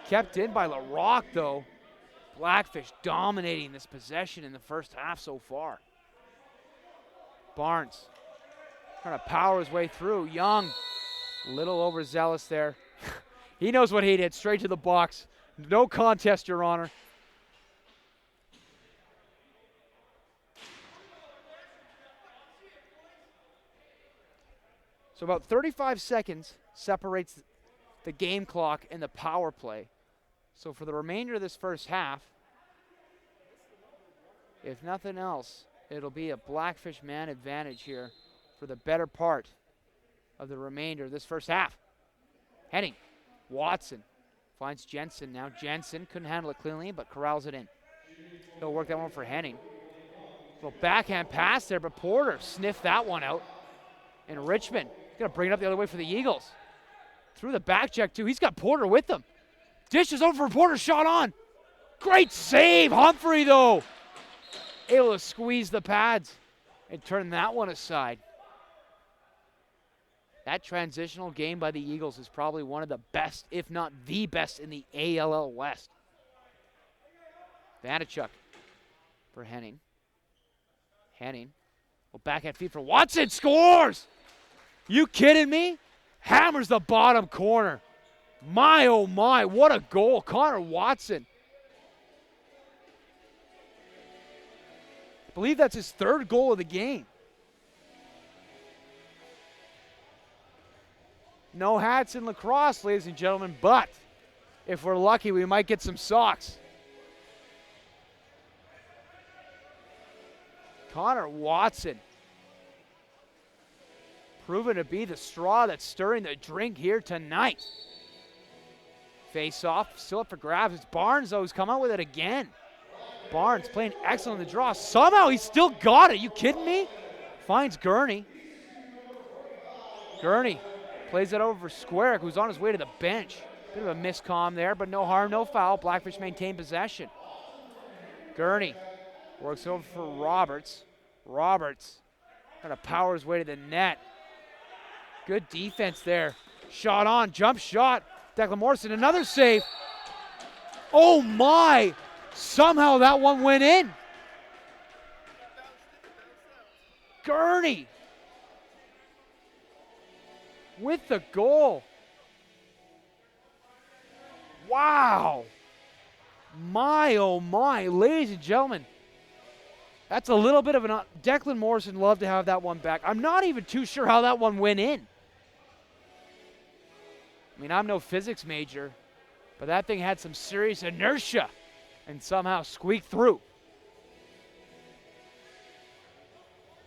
Kept in by LaRock, though. Blackfish dominating this possession in the first half so far. Barnes trying to power his way through. Young, a little overzealous there. He knows what he did. Straight to the box. No contest, Your Honor. So about 35 seconds separates the game clock and the power play. So for the remainder of this first half, if nothing else, it'll be a Blackfish man advantage here for the better part of the remainder of this first half. Henning, Watson finds Jensen now. Jensen couldn't handle it cleanly, but corrals it in. He'll work that one for Henning. Little backhand pass there, but Porter sniffed that one out. And Richmond going to bring it up the other way for the Eagles. Through the back check, too. He's got Porter with him. Dishes over for Porter, shot on. Great save. Humphrey, though, able to squeeze the pads and turn that one aside. That transitional game by the Eagles is probably one of the best, if not the best, in the ALL West. Vanachuk for Henning. Henning. Well, backhand feed for Watson. Scores! You kidding me? Hammers the bottom corner. My, oh my, what a goal. Connor Watson. I believe that's his 3rd goal of the game. No hats in lacrosse, ladies and gentlemen, but if we're lucky, we might get some socks. Connor Watson, proven to be the straw that's stirring the drink here tonight. Face off, still up for grabs. It's Barnes, though, who's come out with it again. Barnes playing excellent in the draw. Somehow he still got it. You kidding me? Finds Gurney. Gurney plays it over for Squarick, who's on his way to the bench. Bit of a miscomm there, but no harm, no foul. Blackfish maintain possession. Gurney works over for Roberts. Roberts kind of powers his way to the net. Good defense there. Shot on, jump shot. Declan Morrison, another save. Oh my! Somehow that one went in. Gurney with the goal. Wow. My, oh my, ladies and gentlemen. That's a little bit of an... Declan Morrison loved to have that one back. I'm not even too sure how that one went in. I mean, I'm no physics major, but that thing had some serious inertia and somehow squeaked through.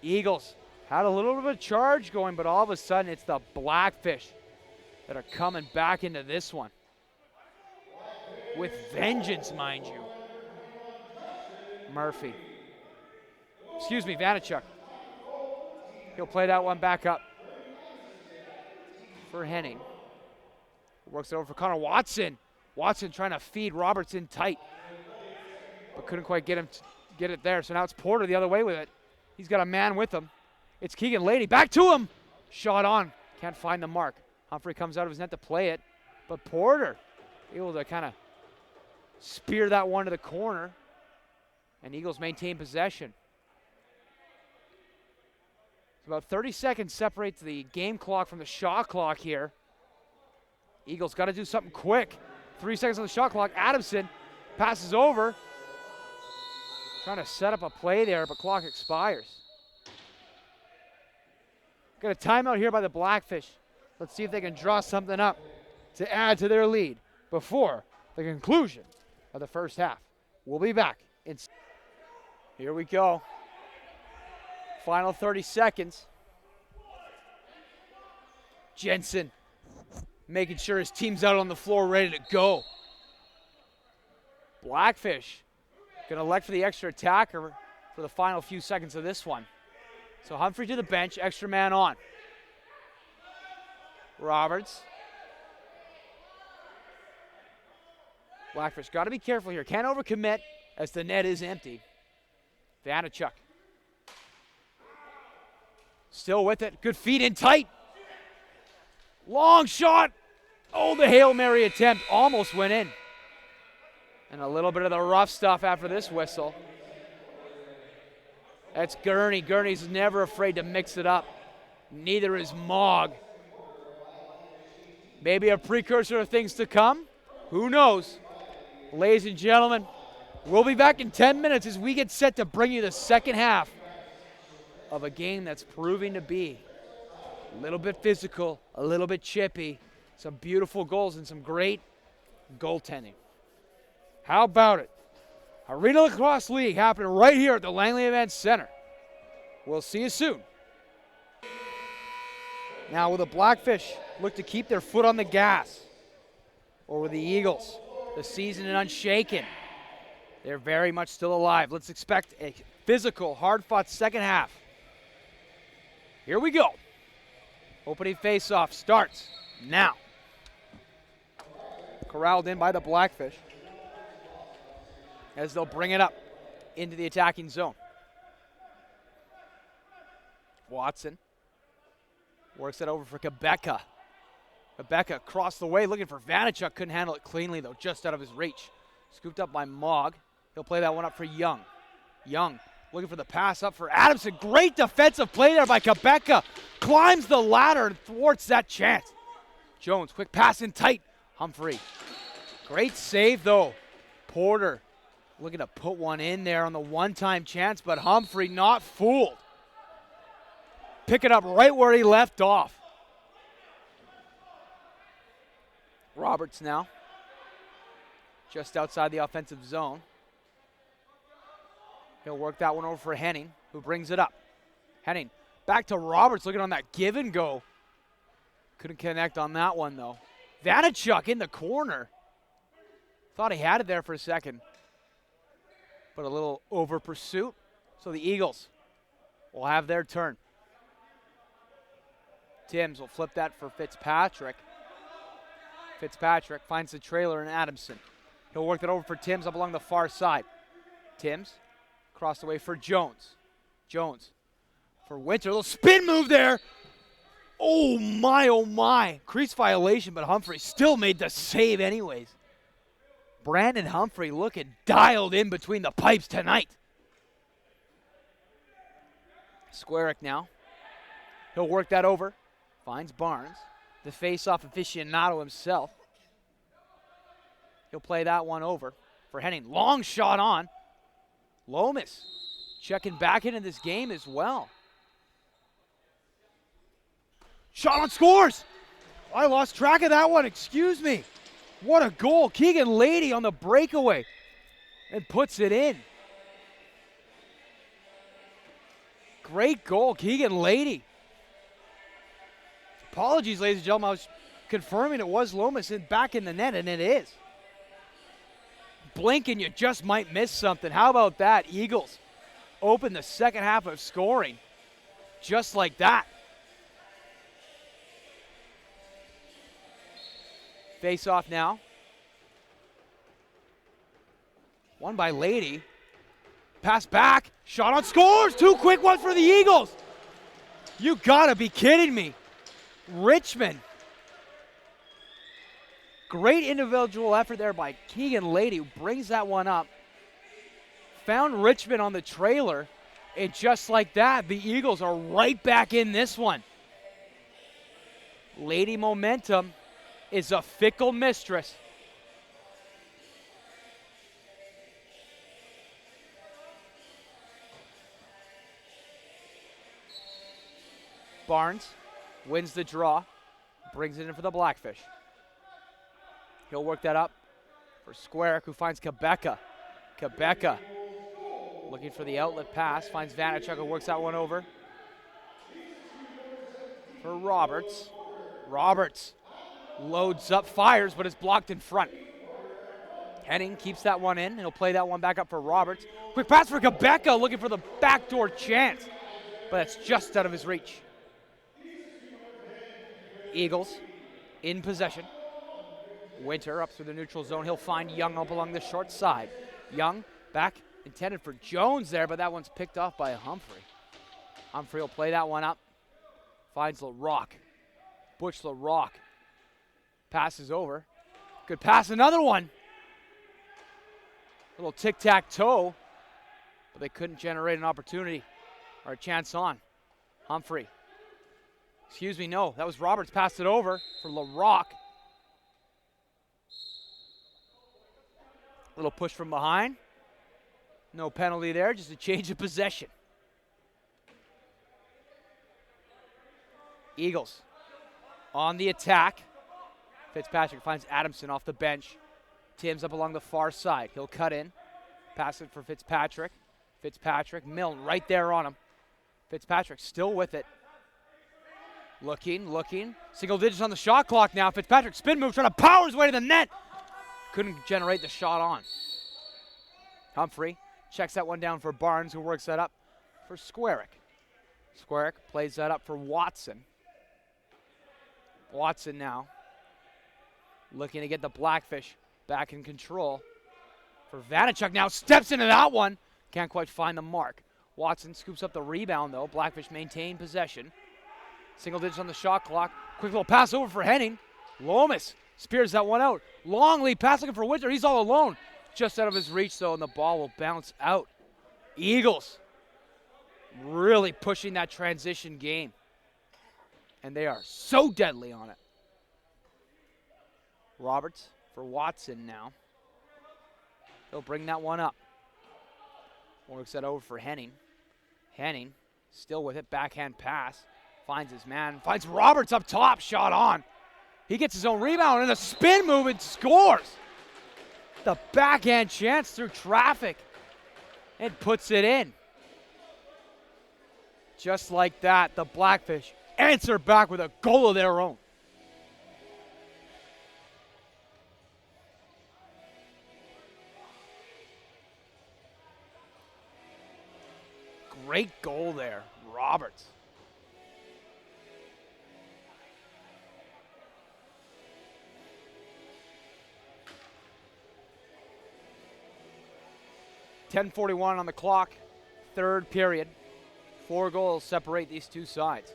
Eagles had a little bit of a charge going, but all of a sudden it's the Blackfish that are coming back into this one. With vengeance, mind you. Murphy. Excuse me, Vanachuk. He'll play that one back up for Henning. Works it over for Connor Watson. Watson trying to feed Roberts in tight, but couldn't quite get it there. So now it's Porter the other way with it. He's got a man with him. It's Keegan Lady. Back to him. Shot on. Can't find the mark. Humphrey comes out of his net to play it. But Porter able to kind of spear that one to the corner. And Eagles maintain possession. About 30 seconds separates the game clock from the shot clock here. Eagles got to do something quick. 3 seconds on the shot clock. Adamson passes over. Trying to set up a play there, but clock expires. Got a timeout here by the Blackfish. Let's see if they can draw something up to add to their lead before the conclusion of the first half. We'll be back. Here we go. Final 30 seconds. Jensen making sure his team's out on the floor ready to go. Blackfish going to elect for the extra attacker for the final few seconds of this one. So Humphrey to the bench, extra man on. Roberts. Blackfish got to be careful here. Can't overcommit as the net is empty. Vanachuk. Still with it. Good feet in tight. Long shot. Oh, the Hail Mary attempt almost went in. And a little bit of the rough stuff after this whistle. That's Gurney. Gurney's never afraid to mix it up. Neither is Mogg. Maybe a precursor of things to come. Who knows? Ladies and gentlemen, we'll be back in 10 minutes as we get set to bring you the second half of a game that's proving to be a little bit physical, a little bit chippy, some beautiful goals and some great goaltending. How about it? Arena Lacrosse League happening right here at the Langley Events Center. We'll see you soon. Now will the Blackfish look to keep their foot on the gas? Or will the Eagles, the seasoned and unshaken, they're very much still alive. Let's expect a physical, hard-fought second half. Here we go. Opening face-off starts now. Corralled in by the Blackfish as they'll bring it up into the attacking zone. Watson works it over for Quebeca. Quebeca across the way looking for Vanachuk. Couldn't handle it cleanly, though, just out of his reach. Scooped up by Mogg. He'll play that one up for Young. Young looking for the pass up for Adamson. Great defensive play there by Quebeca. Climbs the ladder and thwarts that chance. Jones, quick pass in tight. Humphrey. Great save, though. Porter looking to put one in there on the one-time chance, but Humphrey not fooled. Pick it up right where he left off. Roberts now, just outside the offensive zone. He'll work that one over for Henning, who brings it up. Henning back to Roberts, looking on that give and go. Couldn't connect on that one, though. Vanachuk in the corner. Thought he had it there for a second, but a little over pursuit. So the Eagles will have their turn. Timms will flip that for Fitzpatrick. Fitzpatrick finds the trailer in Adamson. He'll work it over for Timms up along the far side. Timms across the way for Jones. Jones for Winter. A little spin move there. Oh my. Crease violation, but Humphrey still made the save anyways. Brandon Humphrey looking dialed in between the pipes tonight. Squarick now. He'll work that over. Finds Barnes. The face-off aficionado himself. He'll play that one over for Henning. Long shot on. Lomas checking back into this game as well. Shot on scores. I lost track of that one. Excuse me. What a goal. Keegan Lady on the breakaway and puts it in. Great goal, Keegan Lady. Apologies, ladies and gentlemen. I was confirming it was Lomas back in the net, and it is. Blink and you just might miss something. How about that? Eagles open the second half of scoring just like that. Face off now. Won by Lady. Pass back. Shot on scores. Two quick ones for the Eagles. You gotta be kidding me. Richmond. Great individual effort there by Keegan Lady, who brings that one up. Found Richmond on the trailer, and just like that, the Eagles are right back in this one. Lady momentum is a fickle mistress. Barnes wins the draw, brings it in for the Blackfish. He'll work that up for Squarick, who finds Quebeca. Quebeca looking for the outlet pass, finds Vanachuk, who works that one over for Roberts. Roberts loads up, fires, but is blocked in front. Henning keeps that one in. He'll play that one back up for Roberts. Quick pass for Quebeca, looking for the backdoor chance, but it's just out of his reach. Eagles in possession. Winter up through the neutral zone. He'll find Young up along the short side. Young back, intended for Jones there, but that one's picked off by Humphrey. Humphrey will play that one up. Finds LaRock. Butch LaRock passes over. Good pass, another one. Little tic-tac-toe, but they couldn't generate an opportunity or a chance on. Humphrey. Excuse me, no, that was Roberts, passed it over for LaRock. Little push from behind. No penalty there, just a change of possession. Eagles on the attack. Fitzpatrick finds Adamson off the bench. Tim's up along the far side. He'll cut in. Pass it for Fitzpatrick. Fitzpatrick, Milne right there on him. Fitzpatrick still with it. Looking. Single digits on the shot clock now. Fitzpatrick spin move, trying to power his way to the net. Couldn't generate the shot on. Humphrey checks that one down for Barnes, who works that up for Squarick. Squarick plays that up for Watson. Watson now looking to get the Blackfish back in control. For Vanachuk now, steps into that one. Can't quite find the mark. Watson scoops up the rebound though. Blackfish maintain possession. Single digits on the shot clock. Quick little pass over for Henning. Lomas spears that one out. Long lead pass looking for Winter. He's all alone. Just out of his reach though, and the ball will bounce out. Eagles really pushing that transition game. And they are so deadly on it. Roberts for Watson now. He'll bring that one up. Works that over for Henning. Henning still with it. Backhand pass. Finds his man. Finds Roberts up top. Shot on. He gets his own rebound and a spin move and scores. The backhand chance through traffic and puts it in. Just like that, the Blackfish answer back with a goal of their own. Great goal there, Roberts. .10:41 on the clock, third period. 4 goals separate these two sides.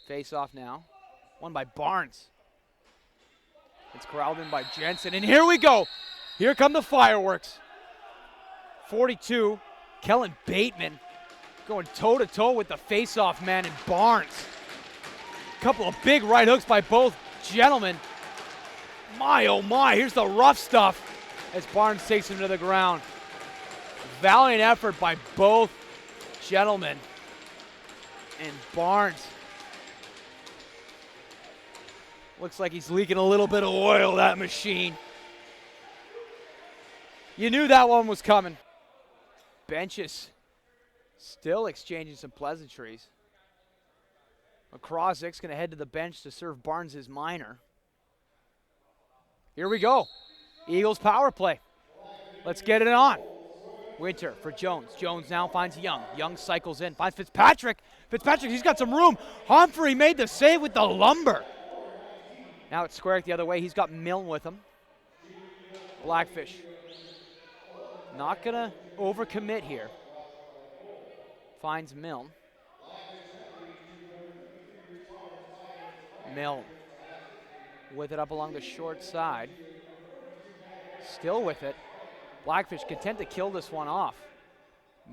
Face off now, won by Barnes. It's corralled in by Jensen, and here we go. Here come the fireworks. 42, Kellen Bateman going toe-to-toe with the face-off man in Barnes. Couple of big right hooks by both gentlemen. My, oh my, here's the rough stuff as Barnes takes him to the ground. Valiant effort by both gentlemen. And Barnes looks like he's leaking a little bit of oil, that machine. You knew that one was coming. Benches still exchanging some pleasantries. McCrossick's going to head to the bench to serve Barnes his minor. Here we go. Eagles power play. Let's get it on. Winter for Jones. Jones now finds Young. Young cycles in, finds Fitzpatrick. Fitzpatrick, he's got some room. Humphrey made the save with the lumber. Now it's Squarick the other way. He's got Milne with him. Blackfish Not going to overcommit here. Finds Milne. Milne with it up along the short side. Still with it. Blackfish content to kill this one off.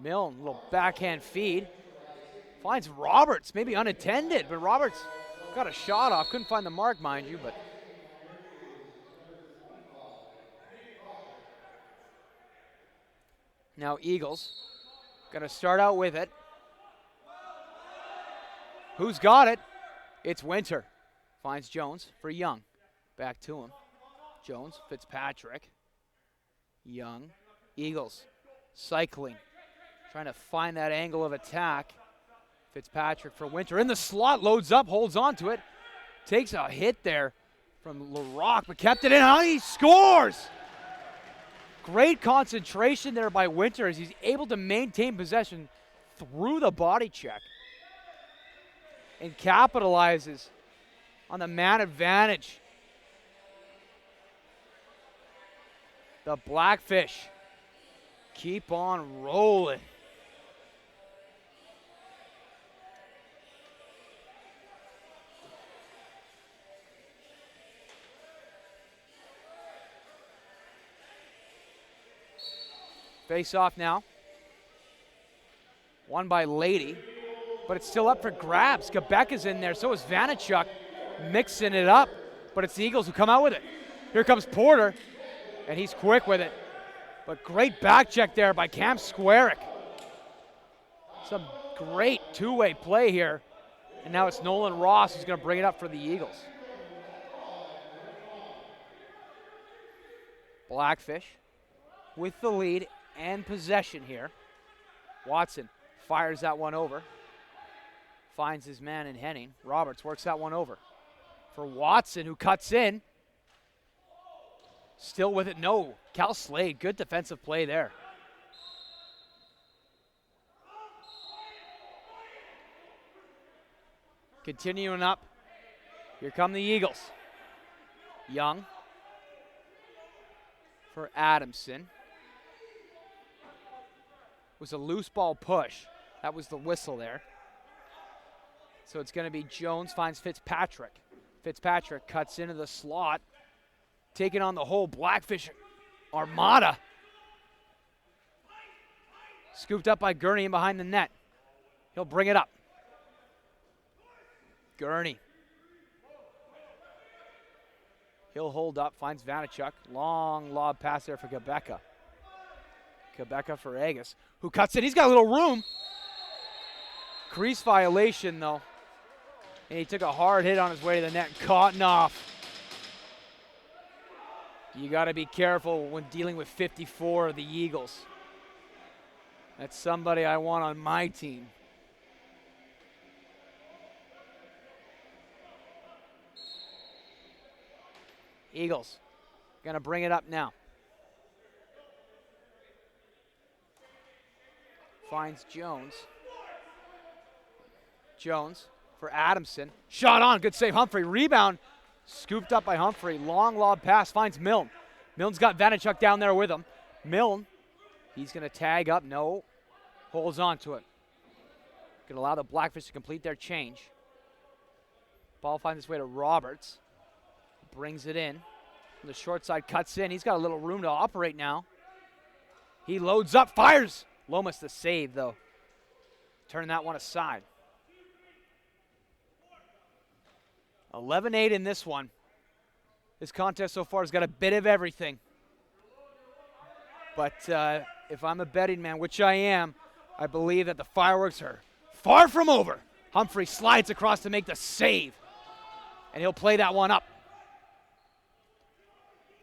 Milne, little backhand feed. Finds Roberts, maybe unattended, but Roberts got a shot off. Couldn't find the mark, mind you, but now Eagles gonna start out with it. Who's got it? It's Winter. Finds Jones for Young. Back to him. Jones, Fitzpatrick. Young. Eagles cycling. Trying to find that angle of attack. Fitzpatrick for Winter. In the slot, loads up, holds on to it. Takes a hit there from LaRock, but kept it in. He scores! Great concentration there by Winter as he's able to maintain possession through the body check. And capitalizes on the man advantage. The Blackfish keep on rolling. Face off now. Won by Lady, but it's still up for grabs. Quebecca's in there, so is Vanachuk mixing it up, but it's the Eagles who come out with it. Here comes Porter, and he's quick with it. But great back check there by Cam Squarick. Some great two-way play here. And now it's Nolan Ross who's going to bring it up for the Eagles. Blackfish with the lead and possession here. Watson fires that one over. Finds his man in Henning. Roberts works that one over for Watson, who cuts in. Still with it, no. Cal Slade, good defensive play there. Continuing up. Here come the Eagles. Young for Adamson. It was a loose ball push. That was the whistle there. So it's going to be Jones finds Fitzpatrick. Fitzpatrick cuts into the slot, taking on the whole Blackfish armada. Scooped up by Gurney and behind the net. He'll bring it up. Gurney. He'll hold up, finds Vanachuk. Long lob pass there for Quebeca. Quebeca for Agus, who cuts in. He's got a little room. Crease violation, though. And he took a hard hit on his way to the net. Kottenoff. You got to be careful when dealing with 54 of the Eagles. That's somebody I want on my team. Eagles going to bring it up now. Finds Jones. Jones for Adamson. Shot on. Good save. Humphrey. Rebound. Scooped up by Humphrey. Long lob pass. Finds Milne. Milne's got Vanachuk down there with him. Milne. He's going to tag up. No. Holds on to it. Going to allow the Blackfish to complete their change. Ball finds its way to Roberts. Brings it in. The short side cuts in. He's got a little room to operate now. He loads up. Fires. Lomas the save, though. Turn that one aside. 11-8 in this one. This contest so far has got a bit of everything. But if I'm a betting man, which I am, I believe that the fireworks are far from over. Humphrey slides across to make the save. And he'll play that one up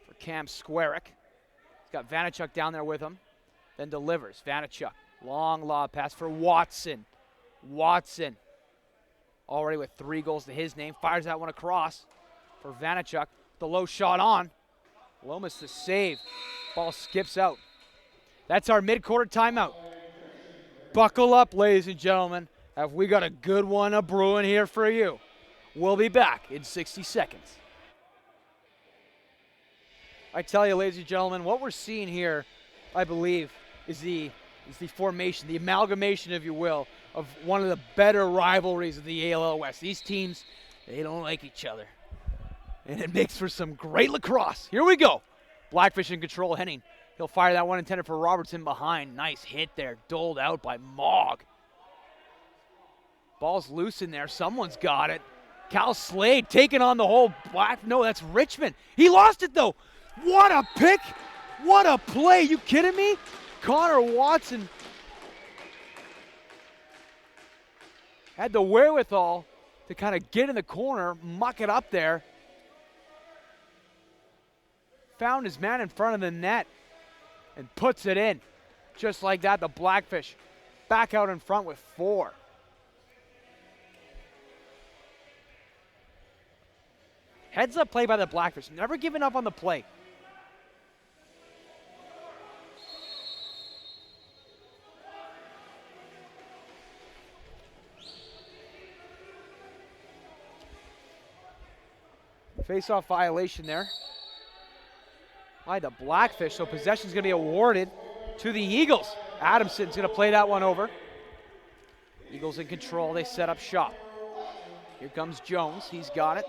for Cam Squarick. He's got Vanachuk down there with him. Then delivers. Vanachuk. Long lob pass for Watson. Watson. Already with 3 goals to his name. Fires that one across for Vanachuk. The low shot on. Lomas the save. Ball skips out. That's our mid-quarter timeout. Buckle up, ladies and gentlemen. Have we got a good one a brewing here for you. We'll be back in 60 seconds. I tell you, ladies and gentlemen, what we're seeing here I believe, is the formation, the amalgamation, if you will, of one of the better rivalries of the ALL West. These teams, they don't like each other. And it makes for some great lacrosse. Here we go. Blackfish in control. Henning. He'll fire that one intended for Robertson behind. Nice hit there. Doled out by Mogg. Ball's loose in there. Someone's got it. Cal Slade taking on the whole Black. No, that's Richmond. He lost it, though. What a pick. What a play. You kidding me? Connor Watson had the wherewithal to kind of get in the corner, muck it up there. Found his man in front of the net and puts it in. Just like that, the Blackfish back out in front with 4. Heads up play by the Blackfish, never giving up on the play. Face-off violation there by the Blackfish, so possession's going to be awarded to the Eagles. Adamson's going to play that one over. Eagles in control, they set up shop. Here comes Jones, he's got it.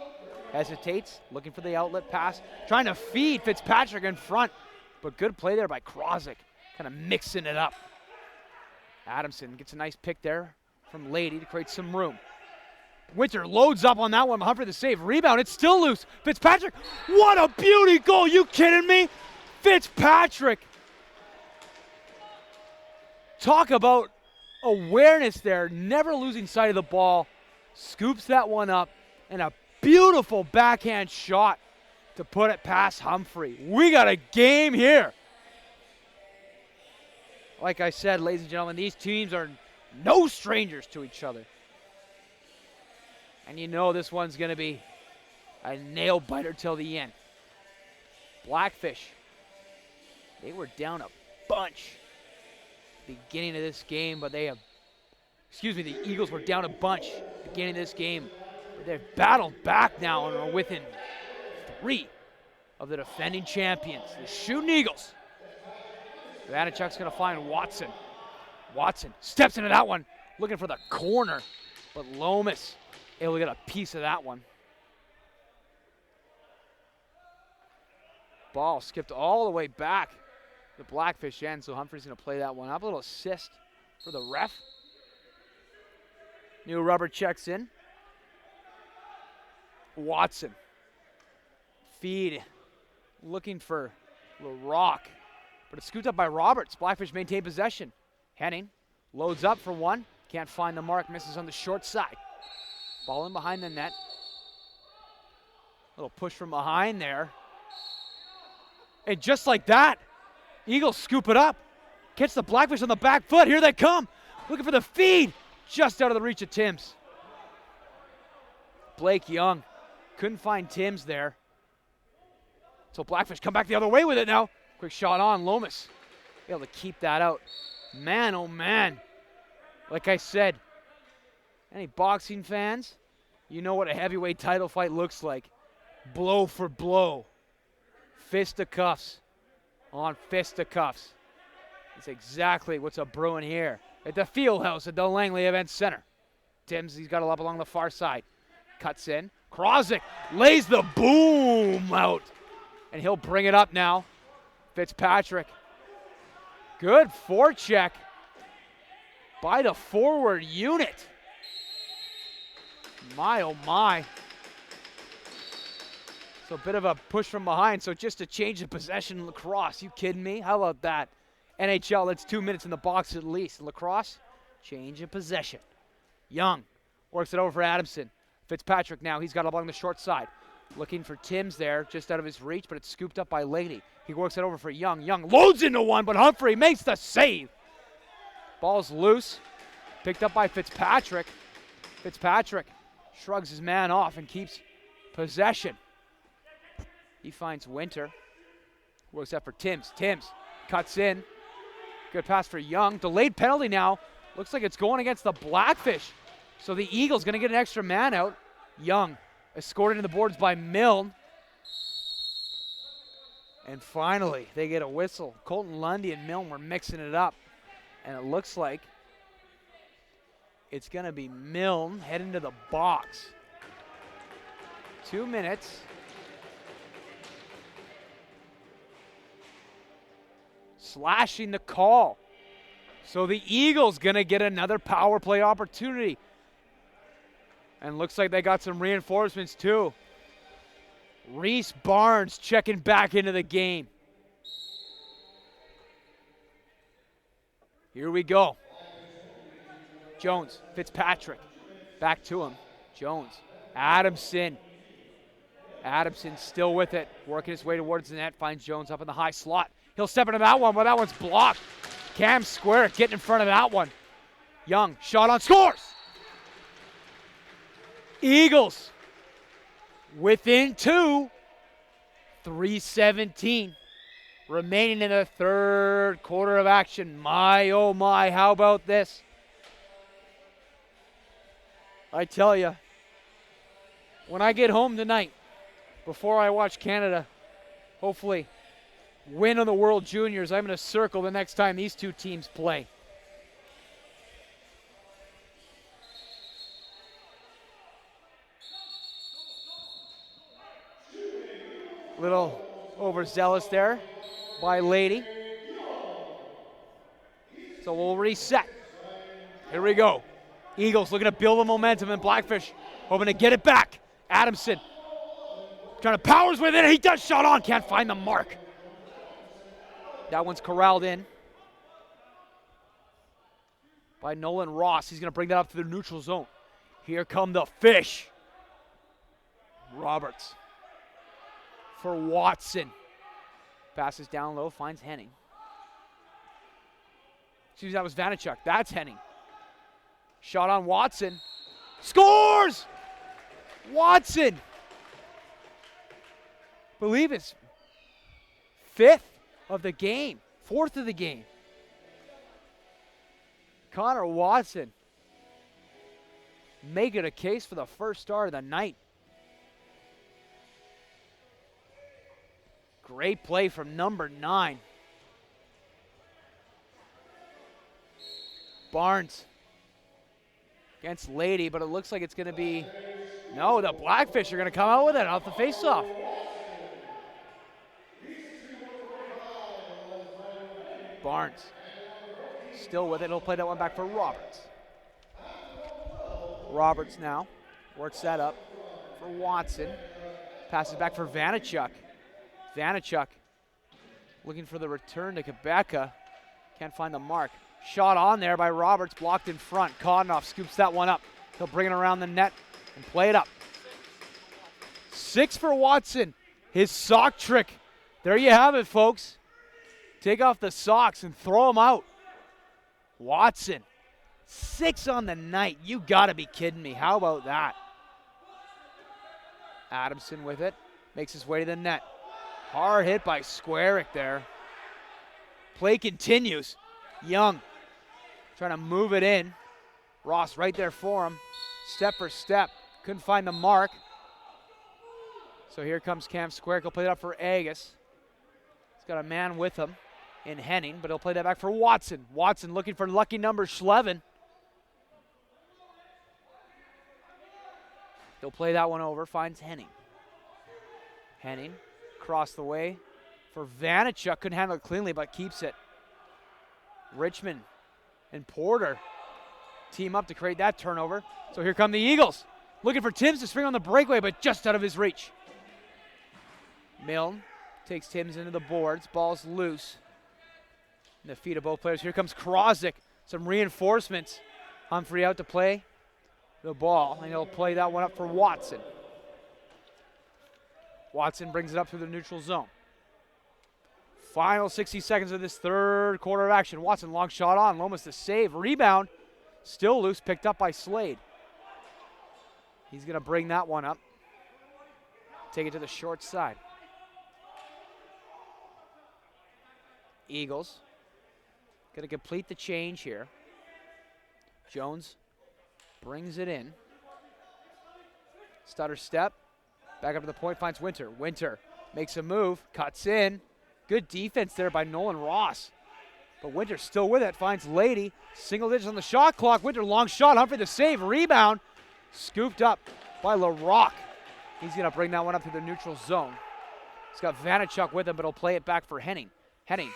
Hesitates, looking for the outlet pass. Trying to feed Fitzpatrick in front, but good play there by Krozik, kind of mixing it up. Adamson gets a nice pick there from Lady to create some room. Winter loads up on that one. Humphrey the save. Rebound. It's still loose. Fitzpatrick. What a beauty goal. You kidding me? Fitzpatrick. Talk about awareness there. Never losing sight of the ball. Scoops that one up. And a beautiful backhand shot to put it past Humphrey. We got a game here. Like I said, ladies and gentlemen, these teams are no strangers to each other. And you know this one's going to be a nail biter till the end. Blackfish, they were down a bunch at the beginning of this game, but the Eagles were down a bunch at the beginning of this game. But they've battled back now and are within 3 of the defending champions, the Shooting Eagles. Vanachuk's going to find Watson. Watson steps into that one, looking for the corner, but Lomas able to get a piece of that one. Ball skipped all the way back the Blackfish end, so Humphrey's going to play that one up. A little assist for the ref. New rubber checks in. Watson. Feed. Looking for LaRock, but it's scooped up by Roberts. Blackfish maintain possession. Henning loads up for one. Can't find the mark. Misses on the short side. Ball in behind the net. Little push from behind there. And just like that, Eagles scoop it up. Catch the Blackfish on the back foot. Here they come. Looking for the feed. Just out of the reach of Timms. Blake Young couldn't find Timms there. So Blackfish come back the other way with it now. Quick shot on Lomas. Able to keep that out. Man, oh man. Like I said, any boxing fans, you know what a heavyweight title fight looks like. Blow for blow. Fisticuffs on fisticuffs. That's exactly what's a brewing here at the Field House at the Langley Event Center. Timms, he's got it up along the far side. Cuts in. Krozik lays the boom out. And he'll bring it up now. Fitzpatrick. Good forecheck by the forward unit. My, oh my. So a bit of a push from behind. So just a change of possession in lacrosse. You kidding me? How about that? NHL, that's 2 minutes in the box at least. Lacrosse, change of possession. Young works it over for Adamson. Fitzpatrick now, he's got it along the short side. Looking for Timms there, just out of his reach, but it's scooped up by Lady. He works it over for Young. Young loads into one, but Humphrey makes the save. Ball's loose. Picked up by Fitzpatrick. Fitzpatrick shrugs his man off and keeps possession. He finds Winter. Works that for Timms. Timms cuts in. Good pass for Young. Delayed penalty now. Looks like it's going against the Blackfish. So the Eagles going to get an extra man out. Young escorted to the boards by Milne. And finally, they get a whistle. Colton Lundy and Milne were mixing it up. And it looks like it's going to be Milne heading to the box. 2 minutes. Slashing the call. So the Eagles going to get another power play opportunity. And looks like they got some reinforcements too. Reese Barnes checking back into the game. Here we go. Jones, Fitzpatrick, back to him. Jones, Adamson. Adamson still with it, working his way towards the net, finds Jones up in the high slot. He'll step into that one, but that one's blocked. Cam Square getting in front of that one. Young, shot on, scores! Eagles within 2, 3:17 remaining in the third quarter of action. My, oh my, how about this? I tell you, when I get home tonight, before I watch Canada, hopefully, win on the World Juniors, I'm going to circle the next time these two teams play. Little overzealous there by Lady. So we'll reset. Here we go. Eagles looking to build the momentum, and Blackfish hoping to get it back. Adamson trying to powers with it. He does, shot on. Can't find the mark. That one's corralled in by Nolan Ross. He's going to bring that up to the neutral zone. Here come the Fish. Roberts for Watson. Passes down low, finds Henning. Excuse me, that was Vanachuk. That's Henning. Shot on Watson. Scores! Watson. Believe it's 5th of the game. 4th of the game. Connor Watson making a case for the first star of the night. Great play from number 9. Barnes against Lady, but it looks like it's going to be, no, the Blackfish are going to come out with it off the faceoff. Barnes still with it. He'll play that one back for Roberts. Roberts now works that up for Watson. Passes back for Vanachuk. Vanachuk looking for the return to Quebeca. Can't find the mark. Shot on there by Roberts, blocked in front. Kodnoff scoops that one up. He'll bring it around the net and play it up. 6 for Watson. His sock trick. There you have it, folks. Take off the socks and throw them out. Watson, 6 on the night. You gotta be kidding me. How about that? Adamson with it. Makes his way to the net. Hard hit by Squarick there. Play continues. Young trying to move it in. Ross right there for him. Step for step. Couldn't find the mark. So here comes Cam Squarick. He'll play it up for Agus. He's got a man with him in Henning, but he'll play that back for Watson. Watson looking for lucky number Schlevin. He'll play that one over. Finds Henning. Henning across the way for Vanachuk. Couldn't handle it cleanly, but keeps it. Richmond and Porter team up to create that turnover. So here come the Eagles. Looking for Timms to swing on the breakaway, but just out of his reach. Milne takes Timms into the boards. Ball's loose. In the feet of both players. Here comes Krozik. Some reinforcements. Humphrey out to play the ball, and he'll play that one up for Watson. Watson brings it up through the neutral zone. Final 60 seconds of this third quarter of action. Watson, long shot on. Lomas to save. Rebound. Still loose. Picked up by Slade. He's going to bring that one up. Take it to the short side. Eagles going to complete the change here. Jones brings it in. Stutter step. Back up to the point. Finds Winter. Winter makes a move. Cuts in. Good defense there by Nolan Ross. But Winter still with it, finds Lady. Single digits on the shot clock. Winter, long shot. Humphrey the save. Rebound. Scooped up by LaRock. He's going to bring that one up to the neutral zone. He's got Vanachuk with him, but he'll play it back for Henning. Henning,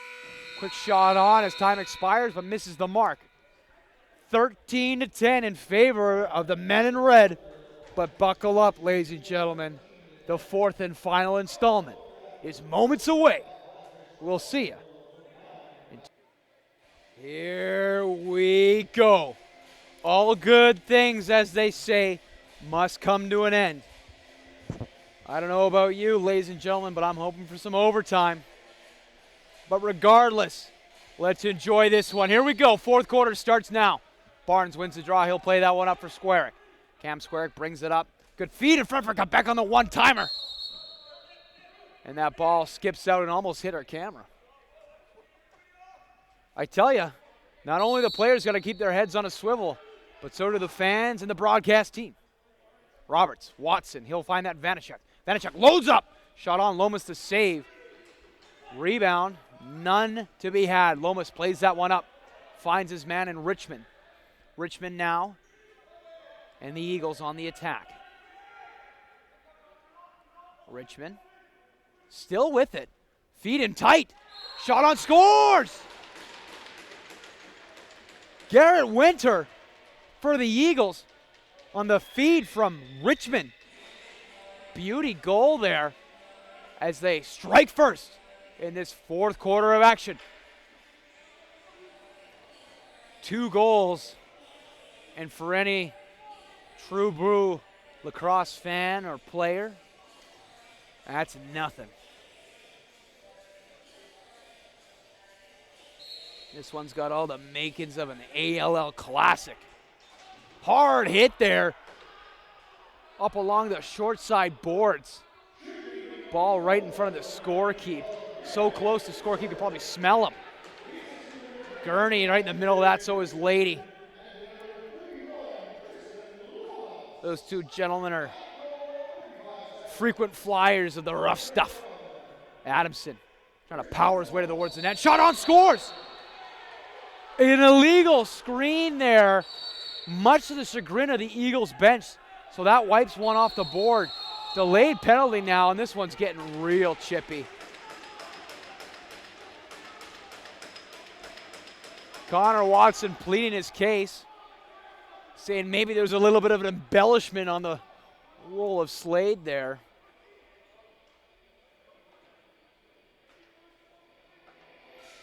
quick shot on as time expires, but misses the mark. 13-10 in favor of the men in red. But buckle up, ladies and gentlemen. The fourth and final installment is moments away. We'll see you. Here we go. All good things, as they say, must come to an end. I don't know about you, ladies and gentlemen, but I'm hoping for some overtime. But regardless, let's enjoy this one. Here we go. Fourth quarter starts now. Barnes wins the draw. He'll play that one up for Squarick. Cam Squarick brings it up. Good feed in front for got back on the one-timer. And that ball skips out and almost hit our camera. I tell you, not only the players got to keep their heads on a swivel, but so do the fans and the broadcast team. Roberts, Watson, he'll find that Vanachuk. Vanachuk loads up. Shot on, Lomas to save. Rebound, none to be had. Lomas plays that one up. Finds his man in Richmond. Richmond now, and the Eagles on the attack. Richmond, still with it. Feed in tight. Shot on, scores! Garrett Winter for the Eagles on the feed from Richmond. Beauty goal there as they strike first in this fourth quarter of action. 2 goals, and for any true blue lacrosse fan or player, that's nothing. This one's got all the makings of an ALL Classic. Hard hit there. Up along the short side boards. Ball right in front of the scorekeep. So close the scorekeep, you could probably smell him. Gurney right in the middle of that, so is Lady. Those two gentlemen are frequent flyers of the rough stuff. Adamson trying to power his way towards the net. Shot on, scores! An illegal screen there, much to the chagrin of the Eagles bench. So that wipes one off the board. Delayed penalty now, and this one's getting real chippy. Connor Watson pleading his case, saying maybe there's a little bit of an embellishment on the role of Slade there.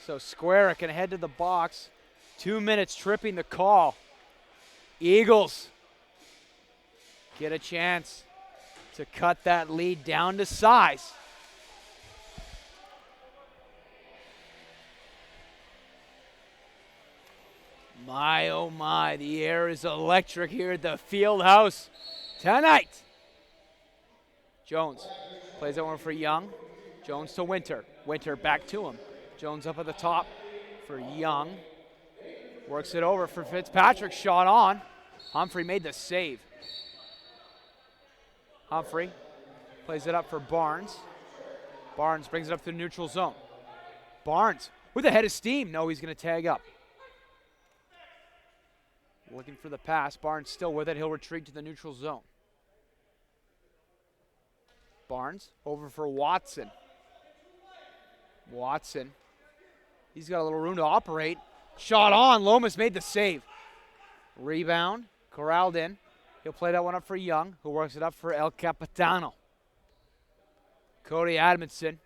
So Squarick can head to the box. 2 minutes tripping the call. Eagles get a chance to cut that lead down to size. My, oh my, the air is electric here at the field house tonight. Jones plays that one for Young. Jones to Winter. Winter back to him. Jones up at the top for Young. Works it over for Fitzpatrick. Shot on. Humphrey made the save. Humphrey plays it up for Barnes. Barnes brings it up to the neutral zone. Barnes with a head of steam. No, he's going to tag up. Looking for the pass. Barnes still with it. He'll retreat to the neutral zone. Barnes over for Watson. Watson. He's got a little room to operate. Shot on. Lomas made the save. Rebound. Corralled in. He'll play that one up for Young, who works it up for El Capitano. Cody Adamson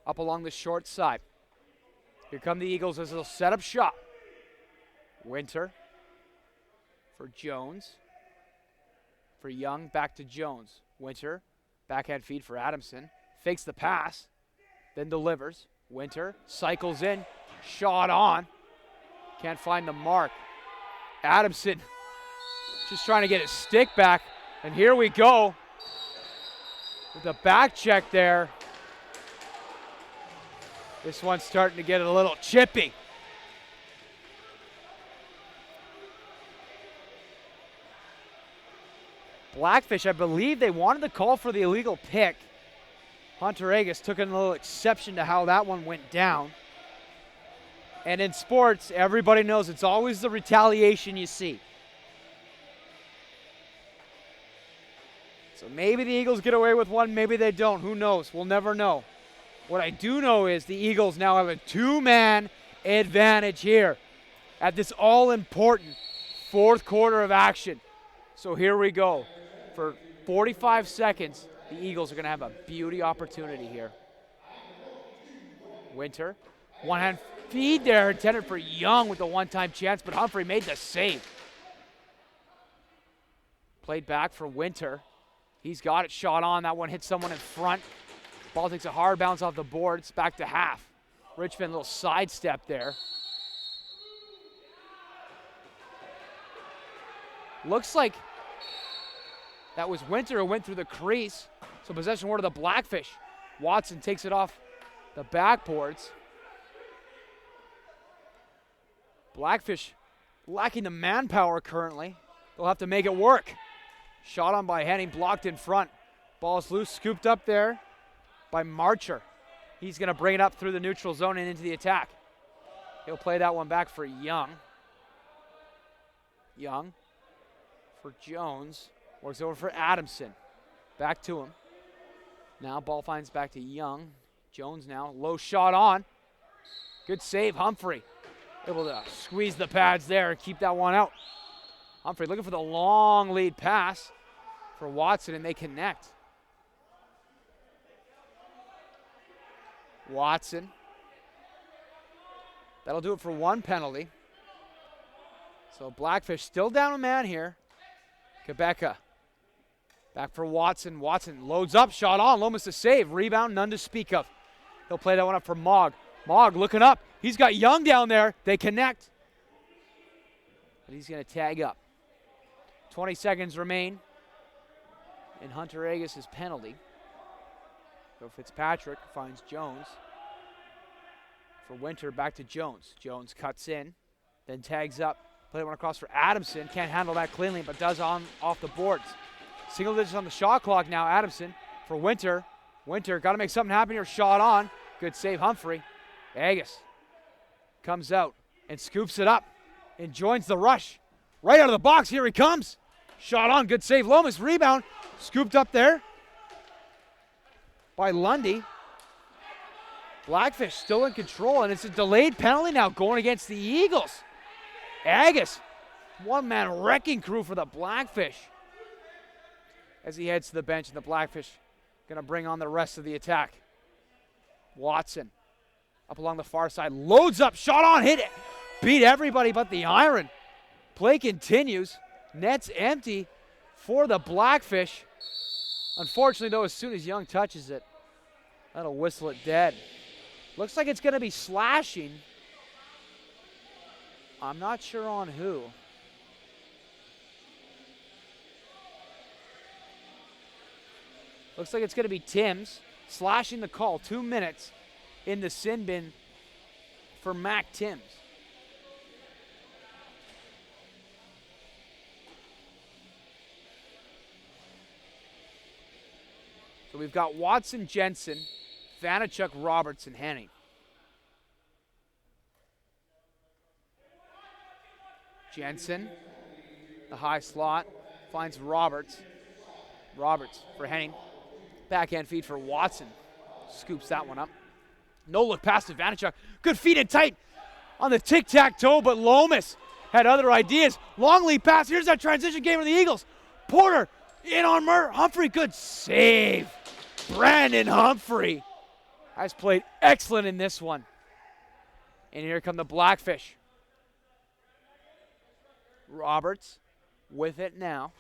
up along the short side. Here come the Eagles as they'll set up shop. Winter for Jones. For Young, back to Jones. Winter, backhand feed for Adamson. Fakes the pass, then delivers. Winter cycles in, shot on. Can't find the mark. Adamson just trying to get his stick back. And here we go with the back check there. This one's starting to get a little chippy. Blackfish, I believe they wanted the call for the illegal pick. Hunter Agus took a little exception to how that one went down. And in sports, everybody knows it's always the retaliation you see. So maybe the Eagles get away with one, maybe they don't. Who knows? We'll never know. What I do know is the Eagles now have a two-man advantage here at this all-important fourth quarter of action. So here we go. For 45 seconds, the Eagles are going to have a beauty opportunity here. Winter, one-hand feed there intended for Young with a one-time chance, but Humphrey made the save. Played back for Winter. He's got it shot on. That one hits someone in front. Ball takes a hard bounce off the boards. Back to half. Richmond, a little sidestep there. Looks like that was Winter who went through the crease. So possession word of the Blackfish. Watson takes it off the backboards. Blackfish lacking the manpower currently. They'll have to make it work. Shot on by Henning, blocked in front. Ball's loose, scooped up there by Marcher. He's going to bring it up through the neutral zone and into the attack. He'll play that one back for Young. Young for Jones. Works over for Adamson. Back to him. Now ball finds back to Young. Jones now, low shot on. Good save, Humphrey. Able to squeeze the pads there and keep that one out. Humphrey looking for the long lead pass for Watson, and they connect. Watson. That'll do it for one penalty. So Blackfish still down a man here. Quebeca. Back for Watson. Watson loads up, shot on. Lomas to save. Rebound, none to speak of. He'll play that one up for Mogg. Mogg looking up. He's got Young down there. They connect. But he's going to tag up. 20 seconds remain in Hunter Agus' penalty. So Fitzpatrick finds Jones. For Winter, back to Jones. Jones cuts in, then tags up. Play one across for Adamson. Can't handle that cleanly, but does off the boards. Single digits on the shot clock now. Adamson for Winter. Winter got to make something happen here. Shot on. Good save, Humphrey. Agus comes out and scoops it up and joins the rush. Right out of the box, here he comes. Shot on, good save. Lomas, rebound. Scooped up there by Lundy. Blackfish still in control, and it's a delayed penalty now going against the Eagles. Agus, one-man wrecking crew for the Blackfish. As he heads to the bench, and the Blackfish going to bring on the rest of the attack. Watson up along the far side, loads up, shot on, hit it. Beat everybody but the iron. Play continues. Net's empty for the Blackfish. Unfortunately, though, as soon as Young touches it, that'll whistle it dead. Looks like it's going to be slashing. I'm not sure on who. Looks like it's going to be Timms slashing the call. 2 minutes in the sin bin for Mac Timms. So we've got Watson, Jensen, Vanachuk, Roberts, and Henning. Jensen, the high slot, finds Roberts. Roberts for Henning. Backhand feed for Watson. Scoops that one up. No look pass to Vanachuk. Good feed and tight on the tic-tac-toe, but Lomas had other ideas. Long lead pass. Here's that transition game for the Eagles. Porter in on Humphrey. Good save. Brandon Humphrey has played excellent in this one. And here come the Blackfish. Roberts with it now.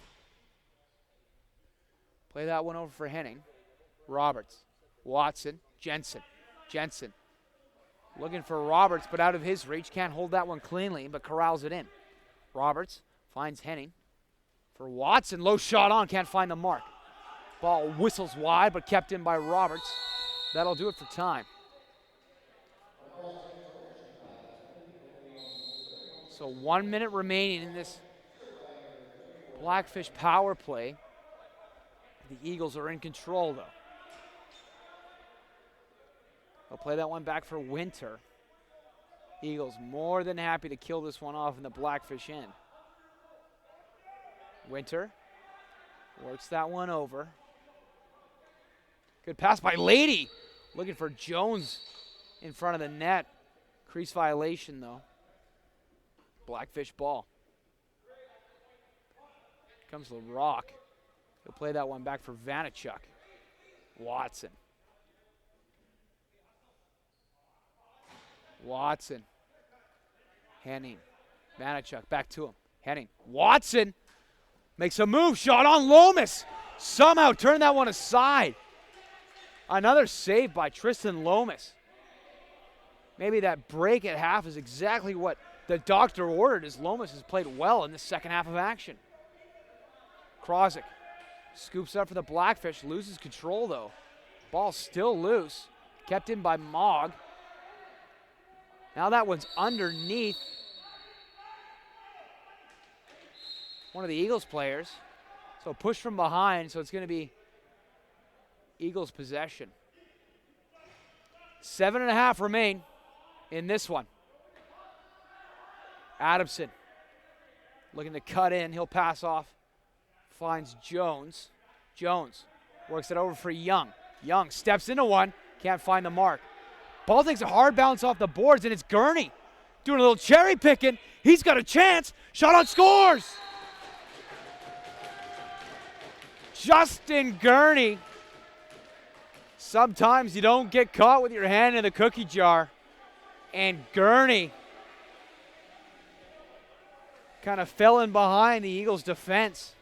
Play that one over for Henning. Roberts, Watson, Jensen. Jensen looking for Roberts, but out of his reach. Can't hold that one cleanly, but corrals it in. Roberts finds Henning. For Watson, low shot on, can't find the mark. Ball whistles wide, but kept in by Roberts. That'll do it for time. So 1 minute remaining in this Blackfish power play. The Eagles are in control, though. They'll play that one back for Winter. Eagles more than happy to kill this one off in the Blackfish end. Winter works that one over. Good pass by Lady. Looking for Jones in front of the net. Crease violation, though. Blackfish ball. Comes LaRock. He'll play that one back for Vanachuk. Watson. Watson. Henning. Vanachuk back to him. Henning. Watson makes a move. Shot on Lomas. Somehow turned that one aside. Another save by Tristan Lomas. Maybe that break at half is exactly what the doctor ordered, as Lomas has played well in the second half of action. Krozik scoops up for the Blackfish. Loses control, though. Ball still loose. Kept in by Mogg. Now that one's underneath one of the Eagles players. So push from behind, so it's going to be Eagles possession. 7.5 remain in this one. Adamson looking to cut in. He'll pass off. Finds Jones. Jones works it over for Young. Young steps into one. Can't find the mark. Ball takes a hard bounce off the boards, and it's Gurney doing a little cherry picking. He's got a chance. Shot on, scores! Justin Gurney. Sometimes you don't get caught with your hand in the cookie jar. And Gurney kind of fell in behind the Eagles' defense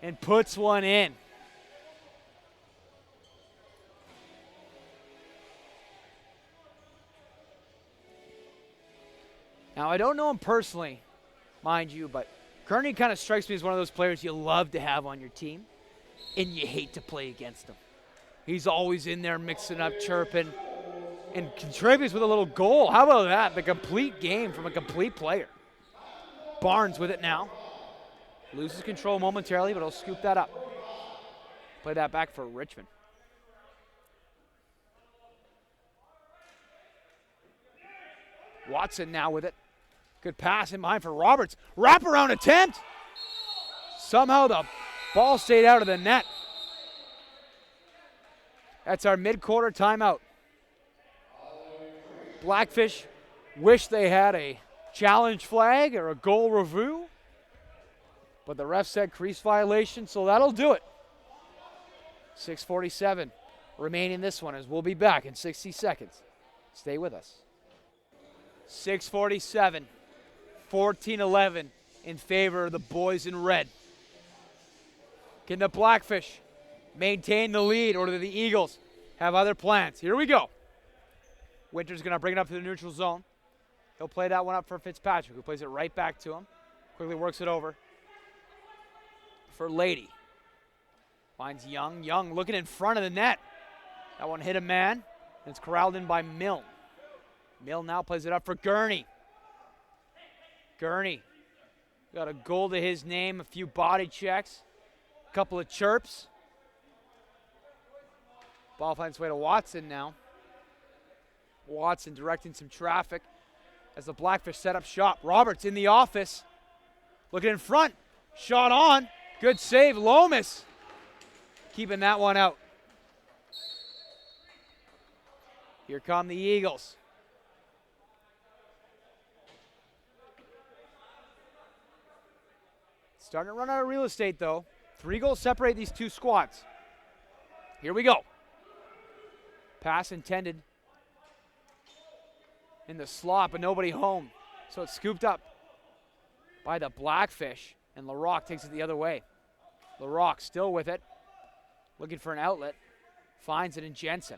and puts one in. Now, I don't know him personally, mind you, but Gurney kind of strikes me as one of those players you love to have on your team and you hate to play against him. He's always in there mixing up, chirping, and contributes with a little goal. How about that? The complete game from a complete player. Barnes with it now. Loses control momentarily, but he'll scoop that up. Play that back for Richmond. Watson now with it. Good pass in behind for Roberts. Wraparound attempt. Somehow the ball stayed out of the net. That's our mid-quarter timeout. Blackfish wish they had a challenge flag or a goal review, but the ref said crease violation, so that'll do it. 6:47 remaining this one, as we'll be back in 60 seconds. Stay with us. 6:47, 14-11 in favor of the boys in red. Can the Blackfish maintain the lead, or do the Eagles have other plans? Here we go. Winter's going to bring it up to the neutral zone. He'll play that one up for Fitzpatrick, who plays it right back to him. Quickly works it over for Lady. Finds Young. Young looking in front of the net. That one hit a man, and it's corralled in by Milne. Milne now plays it up for Gurney. Gurney got a goal to his name, a few body checks, a couple of chirps. Ball finds its way to Watson now. Watson directing some traffic as the Blackfish set up shop. Roberts in the office. Looking in front. Shot on. Good save. Lomas keeping that one out. Here come the Eagles. Starting to run out of real estate, though. 3 goals separate these two squads. Here we go. Pass intended in the slot, but nobody home. So it's scooped up by the Blackfish, and LaRock takes it the other way. LaRock still with it, looking for an outlet. Finds it in Jensen.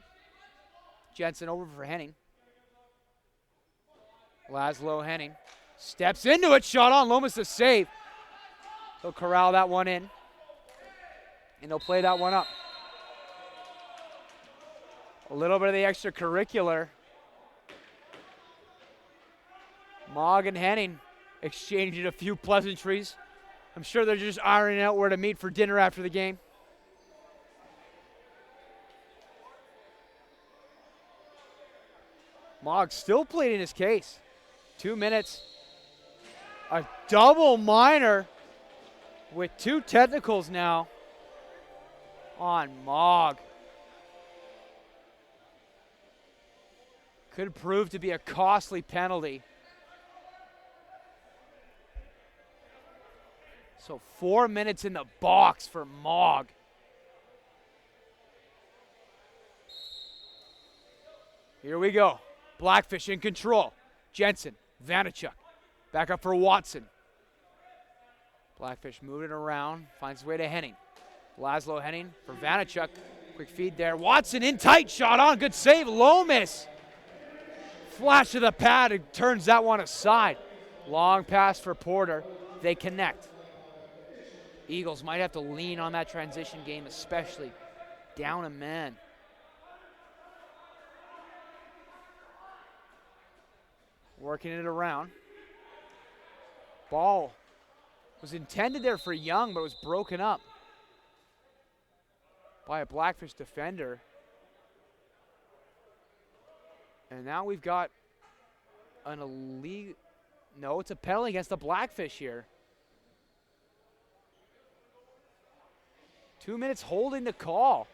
Jensen over for Henning. Laszlo Henning steps into it. Shot on. Lomas the save. He'll corral that one in, and they'll play that one up. A little bit of the extracurricular. Mogg and Henning exchanging a few pleasantries. I'm sure they're just ironing out where to meet for dinner after the game. Mogg still pleading his case. 2 minutes. A double minor with 2 technicals now on Mogg. Could prove to be a costly penalty. So 4 minutes in the box for Mogg. Here we go. Blackfish in control. Jensen, Vanachuk. Back up for Watson. Blackfish moving around, finds his way to Henning. Laszlo Henning for Vanachuk. Quick feed there. Watson in tight, shot on, good save. Lomas. Flash to the pad and turns that one aside. Long pass for Porter. They connect. Eagles might have to lean on that transition game, especially down a man. Working it around. Ball was intended there for Young, but was broken up by a Blackfish defender. And now we've got an illegal. No, it's a penalty against the Blackfish here. 2 minutes holding the call.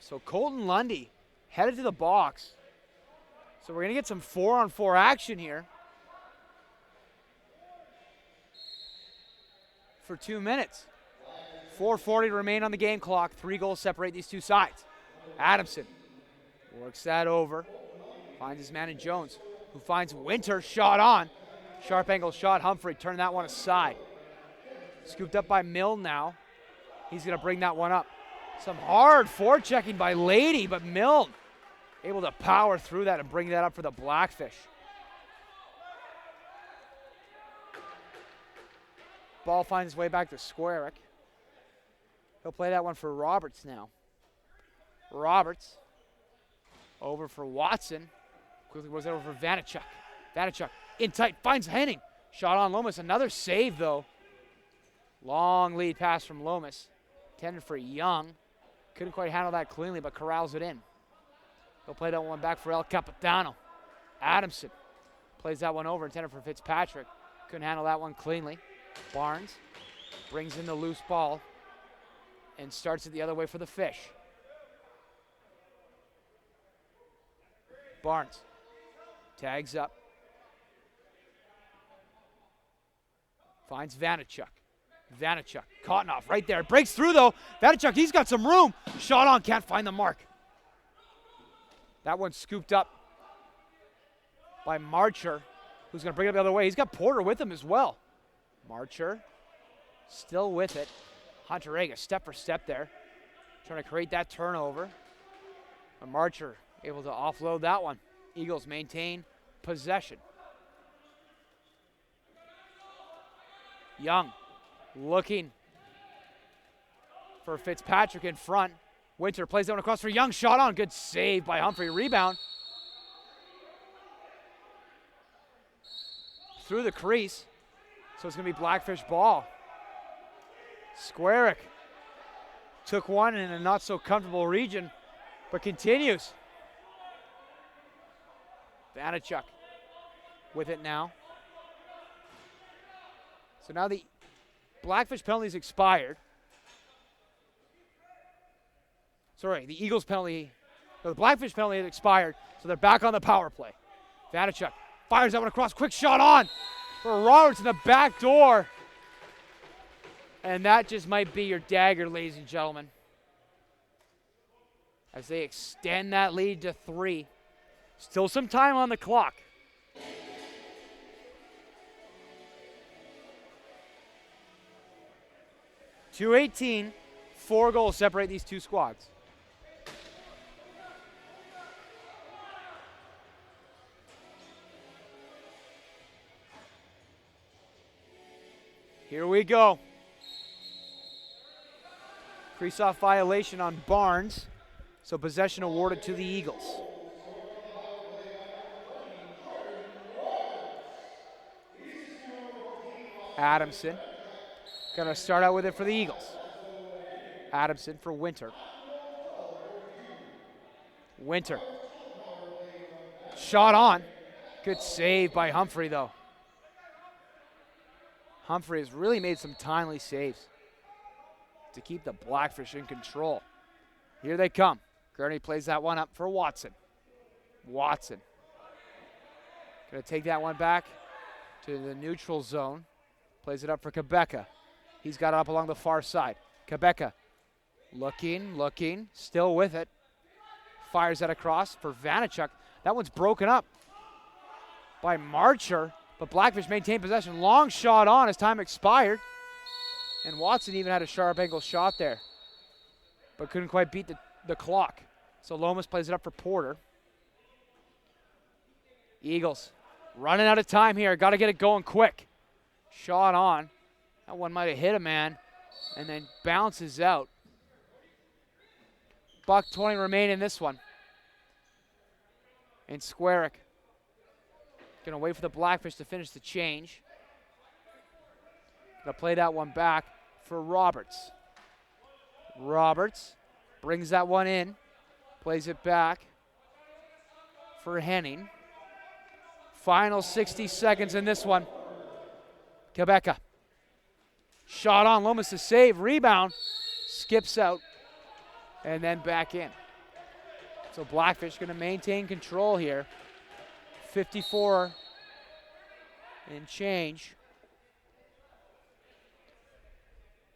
So Colton Lundy headed to the box. So we're going to get some 4-on-4 action here for 2 minutes. 4:40 to remain on the game clock. 3 goals separate these two sides. Adamson works that over. Finds his man in Jones, who finds Winter, shot on. Sharp angle shot. Humphrey turned that one aside. Scooped up by Milne now. He's going to bring that one up. Some hard forechecking by Lady, but Milne able to power through that and bring that up for the Blackfish. Ball finds its way back to Squarick. He'll play that one for Roberts now. Roberts over for Watson. Quickly goes over for Vanachuk. Vanachuk in tight, finds Henning. Shot on Lomas, another save though. Long lead pass from Lomas. Intended for Young. Couldn't quite handle that cleanly, but corrals it in. He'll play that one back for El Capitano. Adamson plays that one over, intended for Fitzpatrick. Couldn't handle that one cleanly. Barnes brings in the loose ball and starts it the other way for the Fish. Barnes tags up. Finds Vanachuk. Vanachuk, Kotnoff right there. Breaks through though. Vanachuk, he's got some room. Shot on, can't find the mark. That one's scooped up by Marcher, who's going to bring it the other way. He's got Porter with him as well. Marcher still with it. Hunter-Ega step for step there, trying to create that turnover. And Marcher able to offload that one. Eagles maintain possession. Young looking for Fitzpatrick in front. Winter plays that one across for Young. Shot on. Good save by Humphrey. Rebound. Through the crease. So it's going to be Blackfish ball. Squarick took one in a not so comfortable region, but continues. Vanachuk with it now. So now the Blackfish penalty's expired. Sorry, the Eagles penalty, no, the Blackfish penalty has expired, so they're back on the power play. Vanachuk fires that one across, quick shot on for Roberts in the back door. And that just might be your dagger, ladies and gentlemen, as they extend that lead to 3. Still some time on the clock. .218, 4 goals separate these two squads. Here we go. Crease-off violation on Barnes, so possession awarded to the Eagles. Adamson gonna start out with it for the Eagles. Adamson for Winter. Winter. Shot on. Good save by Humphrey, though. Humphrey has really made some timely saves to keep the Blackfish in control. Here they come. Gurney plays that one up for Watson. Watson. Going to take that one back to the neutral zone. Plays it up for Quebeca. He's got it up along the far side. Quebeca looking, still with it. Fires that across for Vanachuk. That one's broken up by Marcher, but Blackfish maintained possession. Long shot on as time expired. And Watson even had a sharp angle shot there, but couldn't quite beat the clock. So Lomas plays it up for Porter. Eagles running out of time here. Got to get it going quick. Shot on. That one might have hit a man and then bounces out. $1:20 remain in this one. And Squarick going to wait for the Blackfish to finish the change. Going to play that one back for Roberts. Roberts brings that one in. Plays it back for Henning. Final 60 seconds in this one. Quebeca. Shot on. Lomas to save. Rebound. Skips out. And then back in. So Blackfish going to maintain control here. 54 and change.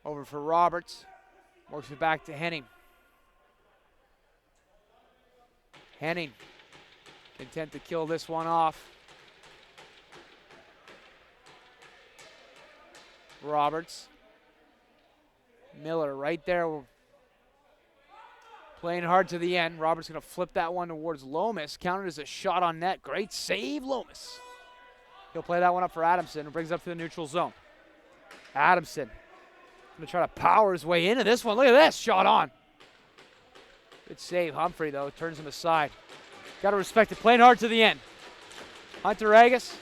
Over for Roberts. Works it back to Henning. Henning content to kill this one off. Roberts. Miller right there. Playing hard to the end. Roberts going to flip that one towards Lomas. Counted as a shot on net. Great save, Lomas. He'll play that one up for Adamson and brings it up to the neutral zone. Adamson going to try to power his way into this one. Look at this. Shot on. Good save. Humphrey, though, turns him aside. Got to respect it. Playing hard to the end. Hunter Agus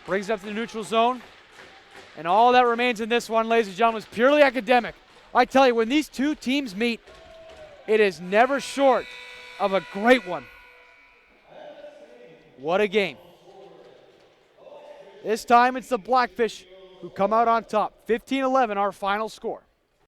brings it up to the neutral zone. And all that remains in this one, ladies and gentlemen, is purely academic. I tell you, when these two teams meet, it is never short of a great one. What a game. This time it's the Blackfish who come out on top. 15-11 our final score.